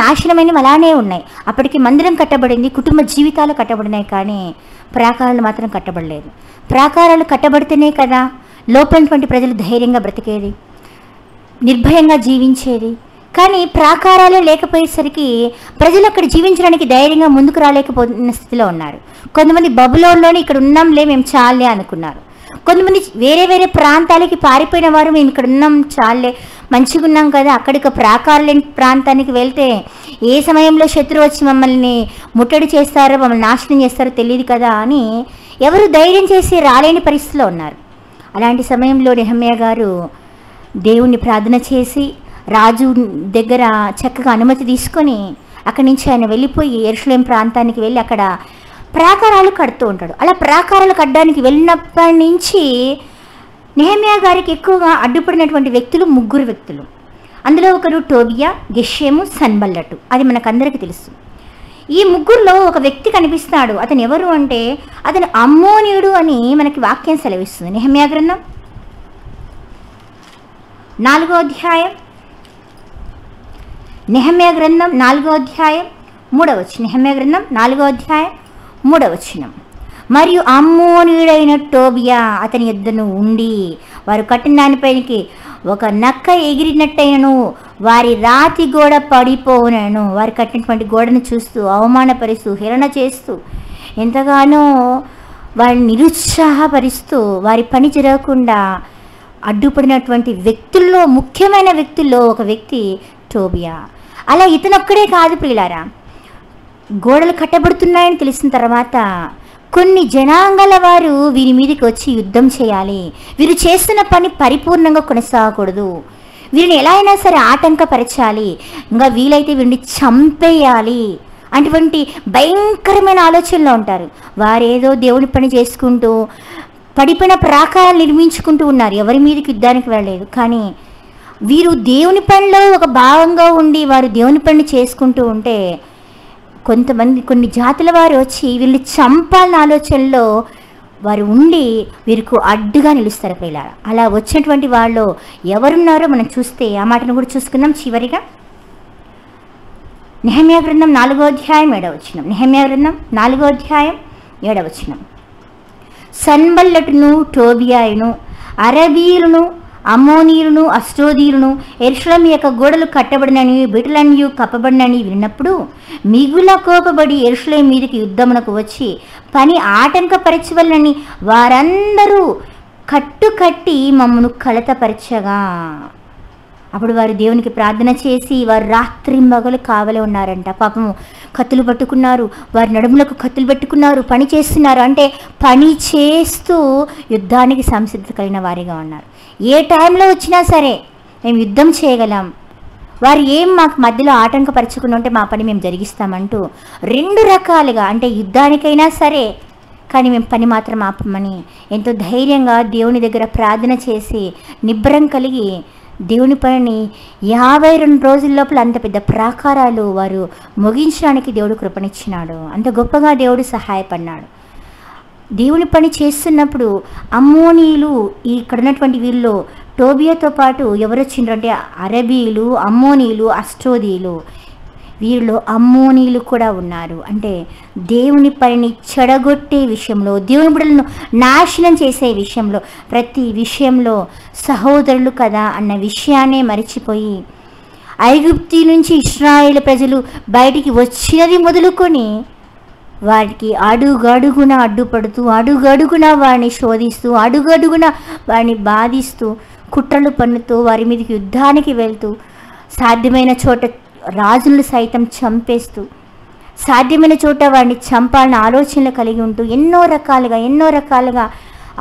నాశనమైనవి అలానే ఉన్నాయి. అప్పటికి మందిరం కట్టబడింది, కుటుంబ జీవితాలు కట్టబడినాయి, కానీ ప్రాకారాలు మాత్రం కట్టబడలేదు. ప్రాకారాలు కట్టబడితేనే కదా లోపలటువంటి ప్రజలు ధైర్యంగా బ్రతికేది, నిర్భయంగా జీవించేది. కానీ ప్రాకారాలే లేకపోయేసరికి ప్రజలు అక్కడ జీవించడానికి ధైర్యంగా ముందుకు రాలేకపోతున్న స్థితిలో ఉన్నారు. కొంతమంది బబులోన్లోనే ఇక్కడ ఉన్నాంలే, మేము చాలే అనుకున్నారు. కొంతమంది వేరే వేరే ప్రాంతాలకి పారిపోయిన వారు, మేము ఇక్కడ ఉన్నాం చాలే, మంచిగా ఉన్నాం కదా, అక్కడికి ప్రాకారాలేని ప్రాంతానికి వెళ్తే ఏ సమయంలో శత్రువు వచ్చి మమ్మల్ని ముట్టడి చేస్తారో, మమ్మల్ని నాశనం చేస్తారో తెలియదు కదా అని ఎవరు ధైర్యం చేసి రాలేని పరిస్థితిలో ఉన్నారు. అలాంటి సమయంలో నెహమ్యా గారు దేవుణ్ణి ప్రార్థన చేసి రాజు దగ్గర చక్కగా అనుమతి తీసుకొని అక్కడి నుంచి ఆయన వెళ్ళిపోయి యెరూషలేము ప్రాంతానికి వెళ్ళి అక్కడ ప్రాకారాలు కడుతూ ఉంటాడు. అలా ప్రాకారాలు కట్టడానికి వెళ్ళినప్పటి నుంచి నెహమ్యా గారికి ఎక్కువగా అడ్డుపడినటువంటి వ్యక్తులు 3 వ్యక్తులు. అందులో ఒకరు టోబియా, గెషెము, సన్బల్లటు. అది మనకందరికీ తెలుసు. ఈ 3లో ఒక వ్యక్తి కనిపిస్తాడు. అతను ఎవరు అంటే అతను అమ్మోనీయుడు అని మనకి వాక్యం సెలవిస్తుంది. నెహమ్యా గ్రంథం 4వ అధ్యాయం, నెహమ్యా గ్రంథం 4వ అధ్యాయం 3వ వచనం. నెహమ్యా గ్రంథం 4వ అధ్యాయం 3వ వచనం. మరియు అమ్మోనీయుడైన టోబియా అతని యొద్దను ఉండి వారు కట్టిన దానిపైకి ఒక నక్క ఎగిరినట్టయినను వారి రాతి గోడ పడిపోవునను. వారు కట్టినటువంటి గోడను చూస్తూ అవమానపరుస్తూ హేళన చేస్తూ ఎంతగానో వారిని నిరుత్సాహపరుస్తూ వారి పని జరగకుండా అడ్డుపడినటువంటి వ్యక్తుల్లో, ముఖ్యమైన వ్యక్తుల్లో ఒక వ్యక్తి టోబియా. అలా ఇతనొక్కడే కాదు ప్రియులారా, గోడలు కట్టబడుతున్నాయని తెలిసిన తర్వాత కొన్ని జనాంగాల వారు వీరి మీదకి వచ్చి యుద్ధం చేయాలి, వీరు చేస్తున్న పని పరిపూర్ణంగా కొనసాగకూడదు, వీరిని ఎలా అయినా సరే ఆటంకపరచాలి, ఇంకా వీలైతే వీరిని చంపేయాలి, అటువంటి భయంకరమైన ఆలోచనలో ఉంటారు. వారేదో దేవుని పని చేసుకుంటూ పడిపోయిన ప్రాకారాలు నిర్మించుకుంటూ ఉన్నారు, ఎవరి మీదకి యుద్ధానికి వెళ్ళలేదు. కానీ వీరు దేవుని పనిలో ఒక భాగంగా ఉండి వారు దేవుని పని చేసుకుంటూ ఉంటే కొంతమంది, కొన్ని జాతుల వారు వచ్చి వీళ్ళని చంపాలన్న ఆలోచనలో వారు ఉండి వీరికి అడ్డుగా నిలుస్తారు ప్రియులారా. అలా వచ్చినటువంటి వాళ్ళు ఎవరున్నారో మనం చూస్తే ఆ మాటను కూడా చూసుకుందాం. చివరిగా నెహెమ్యా గ్రంథం 4వ అధ్యాయం 7వ వచనం. నెహెమ్యా గ్రంథం 4వ అధ్యాయం 7వ వచనం. సన్బల్లటును, టోబియాయును, అరబీయులను, అమ్మోనీయులను, అష్టోదీయులను యెరూషలేము యొక్క గోడలు కట్టబడినని, బిటలన్నీ కప్పబడినని విన్నప్పుడు మిగుల కోపబడి యెరూషలేము మీదకి యుద్ధమునకు వచ్చి పని ఆటంకపరచవలనని వారందరూ కట్టుకట్టి మమ్మను కలతపరచగా. అప్పుడు వారు దేవునికి ప్రార్థన చేసి వారు రాత్రింబగలు కావలే ఉన్నారంట. పాపము కత్తులు పట్టుకున్నారు, వారి నడుములకు కత్తులు పెట్టుకున్నారు, పని చేస్తున్నారు. అంటే పని చేస్తూ యుద్ధానికి సంసిద్ధత కలిగిన వారిగా ఉన్నారు. ఏ టైంలో వచ్చినా సరే మేము యుద్ధం చేయగలం, వారు ఏం మాకు మధ్యలో ఆటంకపరచుకుని ఉంటే మా పని మేము జరిగిస్తామంటూ 2 రకాలుగా, అంటే యుద్ధానికైనా సరే కానీ మేము పని మాత్రం ఆపమని ఎంతో ధైర్యంగా దేవుని దగ్గర ప్రార్థన చేసి నిబ్బరం కలిగి దేవుని పనిని 52 రోజుల లోపల అంత పెద్ద ప్రాకారాలు వారు ముగించడానికి దేవుడు కృపనిచ్చినాడు. అంత గొప్పగా దేవుడు సహాయపడినాడు. దేవుని పని చేస్తున్నప్పుడు అమ్మోనీయులు, ఇక్కడ ఉన్నటువంటి వీళ్ళు టోబియాతో పాటు ఎవరు వచ్చిండ్రంటే అరబీలు, అమ్మోనీయులు, అష్టోదీయులు. వీరిలో అమ్మోనీయులు కూడా ఉన్నారు. అంటే దేవుని పనిని చెడగొట్టే విషయంలో, దేవుని బిడ్డలను నాశనం చేసే విషయంలో, ప్రతి విషయంలో సహోదరులు కదా అన్న విషయాన్నే మరిచిపోయి ఐగుప్తు నుంచి ఇశ్రాయేలు ప్రజలు బయటికి వచ్చినది మొదలుకొని వారికి అడుగడుగున అడ్డుపడుతూ, అడుగడుగున వారిని శోధిస్తూ, అడుగడుగున వారిని బాధిస్తూ, కుట్రలు పన్నుతూ, వారి మీదకి యుద్ధానికి వెళ్తూ, సాధ్యమైన చోట రాజులను సైతం చంపేస్తూ, సాధ్యమైన చోట వారిని చంపాలన్న ఆలోచనలు కలిగి ఉంటూ ఎన్నో రకాలుగా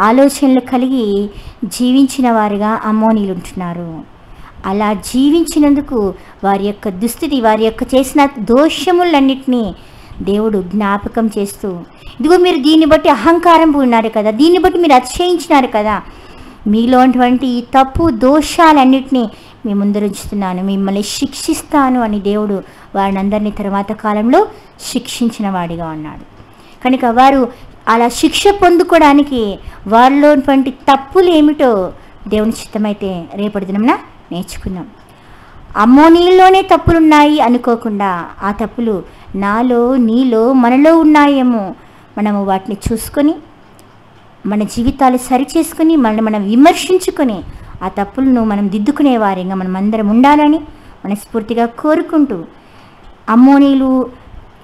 ఆలోచనలు కలిగి జీవించిన వారిగా అమ్మోనీయులు ఉంటున్నారు. అలా జీవించినందుకు వారి యొక్క దుస్థితి, వారి యొక్క చేసిన దోషములన్నిటినీ దేవుడు జ్ఞాపకం చేస్తూ, ఇదిగో మీరు దీన్ని బట్టి అహంకారం ఉన్నారు కదా, దీన్ని బట్టి మీరు అతిశయించినారు కదా, మీలో అటువంటి ఈ తప్పు దోషాలన్నిటినీ మీ ముందరుంచుతున్నాను, మిమ్మల్ని శిక్షిస్తాను అని దేవుడు వారిని అందరినీ తర్వాత కాలంలో శిక్షించిన వాడిగా ఉన్నాడు. కనుక వారు అలా శిక్ష పొందుకోవడానికి వారిలోటువంటి తప్పులు ఏమిటో దేవుని చిత్తమైతే రేపటి దినంన నేర్చుకుందాం. అమ్మోనీయుల్లోనే తప్పులున్నాయి అనుకోకుండా ఆ తప్పులు నాలో, నీలో, మనలో ఉన్నాయేమో మనము వాటిని చూసుకొని మన జీవితాలు సరిచేసుకొని మనల్ని మనం విమర్శించుకొని ఆ తప్పులను మనం దిద్దుకునే వారిగా మనం అందరం ఉండాలని మనస్ఫూర్తిగా కోరుకుంటూ, అమ్మోనీయులు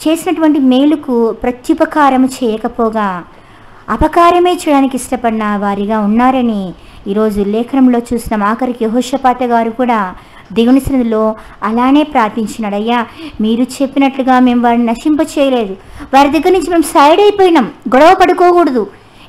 చేసినటువంటి మేలుకు ప్రత్యుపకారం చేయకపోగా అపకారమే చేయడానికి ఇష్టపడిన వారిగా ఉన్నారని ఈరోజు లేఖనంలో చూసిన ఆఖరికి యెహోషాపాతు గారు కూడా దేవుని సన్నిధిలో అలానే ప్రార్థించినాడు. అయ్యా, మీరు చెప్పినట్లుగా మేము వారిని నశింప చేయలేదు, వారి దగ్గర నుంచి మేము సైడ్ అయిపోయినాం, గొడవ పడుకోకూడదు,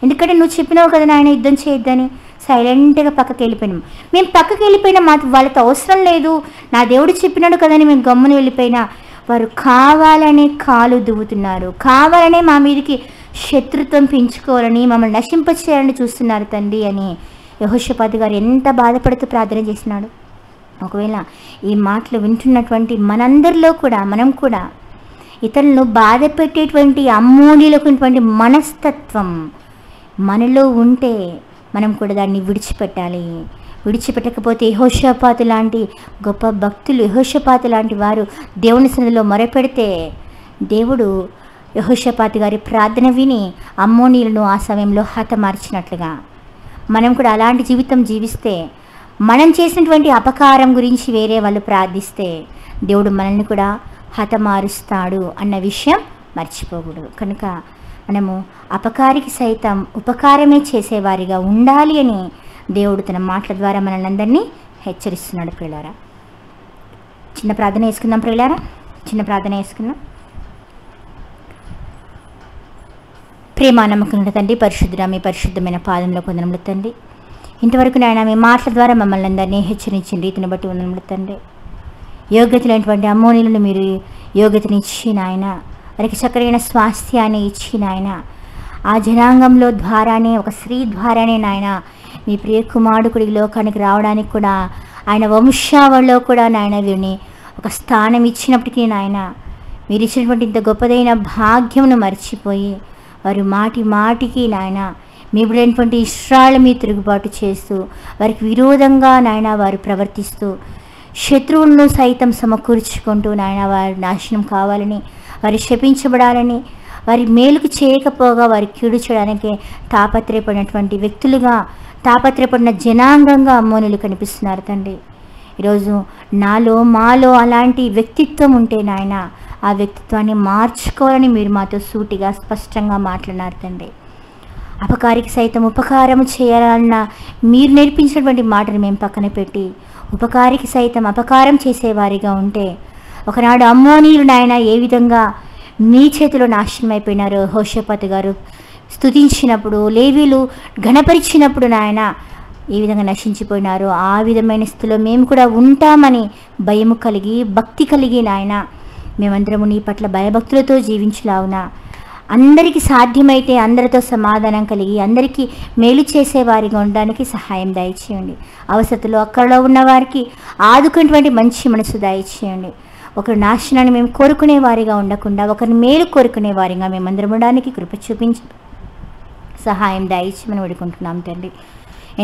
ఎందుకంటే నువ్వు చెప్పినావు కదా నాయన యుద్ధం చేయొద్దని, సైలెంట్గా పక్కకి వెళ్ళిపోయినాం. మేము పక్కకి వెళ్ళిపోయినా మాకు వాళ్ళతో అవసరం లేదు, నా దేవుడు చెప్పినాడు కదని మేము గమ్మున వెళ్ళిపోయినా వారు కావాలనే కాలు దువ్వుతున్నారు, కావాలనే మా మీదకి శత్రుత్వం పెంచుకోవాలని, మమ్మల్ని నశింప చేయాలని చూస్తున్నారు తండ్రి అని యెహోషాపాతు గారు ఎంత బాధపడుతూ ప్రార్థన చేసినాడు. ఒకవేళ ఈ మాటలు వింటున్నటువంటి మనందరిలో కూడా మనం కూడా ఇతరులను బాధ పెట్టేటువంటి అమ్మోనీయులకున్నటువంటి మనస్తత్వం మనలో ఉంటే మనం కూడా దాన్ని విడిచిపెట్టాలి. విడిచిపెట్టకపోతే యెహోషాపాతు లాంటి గొప్ప భక్తులు, యెహోషాపాతు లాంటి వారు దేవుని సన్నిధిలో మొరపెడితే దేవుడు యెహోషాపాతు గారి ప్రార్థన విని అమ్మోనీయులను ఆ సమయంలో హతమార్చినట్లుగా మనం కూడా అలాంటి జీవితం జీవిస్తే, మనం చేసినటువంటి అపకారం గురించి వేరే వాళ్ళు ప్రార్థిస్తే దేవుడు మనల్ని కూడా హతమారుస్తాడు అన్న విషయం మర్చిపోకూడదు. కనుక మనము అపకారికి సైతం ఉపకారమే చేసేవారిగా ఉండాలి అని దేవుడు తన మాటల ద్వారా మనల్ని అందరినీ హెచ్చరిస్తున్నాడు ప్రియులారా. చిన్న ప్రార్థన వేసుకుందాం ప్రియులారా, చిన్న ప్రార్థన వేసుకుందాం. ప్రేమ నమ్మకం తండ్రి, పరిశుద్ధుడా మీ పరిశుద్ధమైన పాదంలో వందనములు తండ్రి. ఇంతవరకు నాయన మీ మాటల ద్వారా మమ్మల్ని అందరినీ హెచ్చరించిన రీతిని బట్టి వందనములు తండ్రి. యోగ్యత లేనటువంటి అమ్మోనీలను మీరు యోగ్యతనిచ్చి నాయన, వారికి చక్కరైన స్వాస్థ్యాన్ని ఇచ్చి నాయన, ఆ జనాంగంలో ద్వారానే, ఒక స్త్రీ ద్వారానే నాయన మీ ప్రియ కుమారుడికి లోకానికి రావడానికి కూడా ఆయన వంశావళిలో కూడా నాయన వీరిని ఒక స్థానం ఇచ్చినప్పటికీ నాయన, మీరు ఇచ్చినటువంటి ఇంత గొప్పదైన భాగ్యమును మర్చిపోయి వారు మాటి మాటికి నాయన మీ బిడ్డైనటువంటి ఇశ్రాయేలు మీ తిరుగుబాటు చేస్తూ వారికి విరోధంగా నాయన వారు ప్రవర్తిస్తూ శత్రువులను సైతం సమకూర్చుకుంటూ నాయన వారి నాశనం కావాలని, వారి శపించబడాలని, వారి మేలుకు చేయకపోగా వారి కీడు చేయడానికి తాపత్రయపడినటువంటి వ్యక్తులుగా, తాపత్రయపడిన జనాంగంగా అమ్మోనులు కనిపిస్తున్నారు తండ్రి. ఈరోజు నాలో మాలో అలాంటి వ్యక్తిత్వం ఉంటే నాయన, ఆ వ్యక్తిత్వాన్ని మార్చుకోవాలని మీరు మాతో సూటిగా స్పష్టంగా మాట్లాడినారు తండ్రి. అపకారికి సైతం ఉపకారం చేయాలన్న మీరు నేర్పించినటువంటి మాటను మేము పక్కన పెట్టి ఉపకారికి సైతం అపకారం చేసేవారిగా ఉంటే, ఒకనాడు అమ్మోనీయులు నాయన ఏ విధంగా మీ చేతిలో నాశనం అయిపోయినారు హోషేపతు గారు స్తుతించినప్పుడు, లేవీలు ఘనపరిచినప్పుడు నాయన ఏ విధంగా నశించిపోయినారో ఆ విధమైన స్థితిలో మేము కూడా ఉంటామని భయము కలిగి, భక్తి కలిగి నాయన మేమందరము నీ పట్ల భయభక్తులతో జీవించలావునా, అందరికీ సాధ్యమైతే అందరితో సమాధానం కలిగి అందరికీ మేలు చేసేవారిగా ఉండడానికి సహాయం దయచేయండి. అవసరతలో అక్కడలో ఉన్న వారికి ఆదుకునేటువంటి మంచి మనసు దయచేయండి. ఒకరి నాశనాన్ని మేము కోరుకునే వారిగా ఉండకుండా ఒకరిని మేలు కోరుకునే వారిగా మేమందరం ఉండడానికి కృప చూపించి సహాయం దయచేయమని వేడుకుంటున్నాం తండ్రి.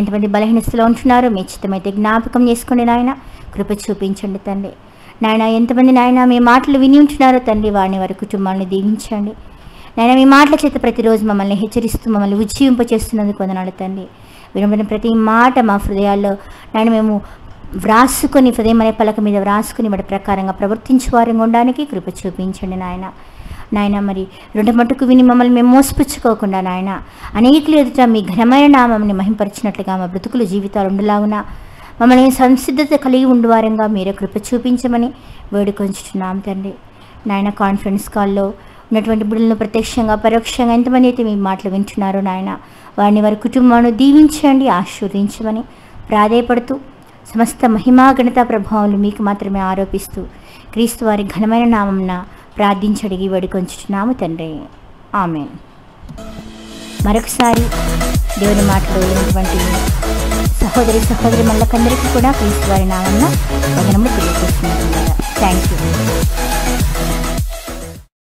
ఎంతమంది బలహీన స్థితిలో ఉంటున్నారో మీ చిత్తమైతే జ్ఞాపకం చేసుకోండి నాయన, కృప చూపించండి తండ్రి. నాయన ఎంతమంది నాయన మీ మాటలు విని ఉంటున్నారో తండ్రి, వారిని వారి కుటుంబాలను దీవించండి నాయన. మీ మాటల చేత ప్రతిరోజు మమ్మల్ని హెచ్చరిస్తూ మమ్మల్ని ఉజ్జీవింపచేస్తున్నందుకు వందనాలు తండ్రి. వినబడిన ప్రతి మాట మా హృదయాల్లో నాయన మేము వ్రాసుకొని, హృదయం అనే పలక మీద వ్రాసుకుని వాటి ప్రకారంగా ప్రవర్తించే వారిగా ఉండడానికి కృప చూపించండి నాయన. నాయన మరి రెండు మట్టుకు విని మమ్మల్ని మేము మోసపుచ్చుకోకుండా నాయన అనేకులు ఎదుట మీ ఘనమైన నామముని మహింపరిచినట్లుగా మా బ్రతుకులు జీవితాలు ఉండలాగున మమ్మల్ని సంసిద్ధత కలిగి ఉండవారంగా మీరే కృప చూపించమని వేడుకొంచుతున్నాం తండ్రి. నాయన కాన్ఫరెన్స్ కాల్లో ఉన్నటువంటి బిడ్డలను ప్రత్యక్షంగా పరోక్షంగా ఎంతమంది అయితే మీ మాటలు వింటున్నారో నాయన, వారిని వారి కుటుంబాన్ని దీవించండి, ఆశీర్వదించమని ప్రాధేయపడుతూ సమస్త మహిమా ఘనత ప్రభావాలు మీకు మాత్రమే ఆరోపిస్తూ క్రీస్తు వారి ఘనమైన నామమున ప్రార్థించడిగి వేడుకొంచుతున్నాము తండ్రి. ఆమేన్. మరొకసారి దేవుని మాటలు ఉన్నటువంటి సహోదరి మళ్ళకందరికీ కూడా క్రీస్తు వారి నామమున వందనములు తెలియజేస్తున్నాను. Thank you.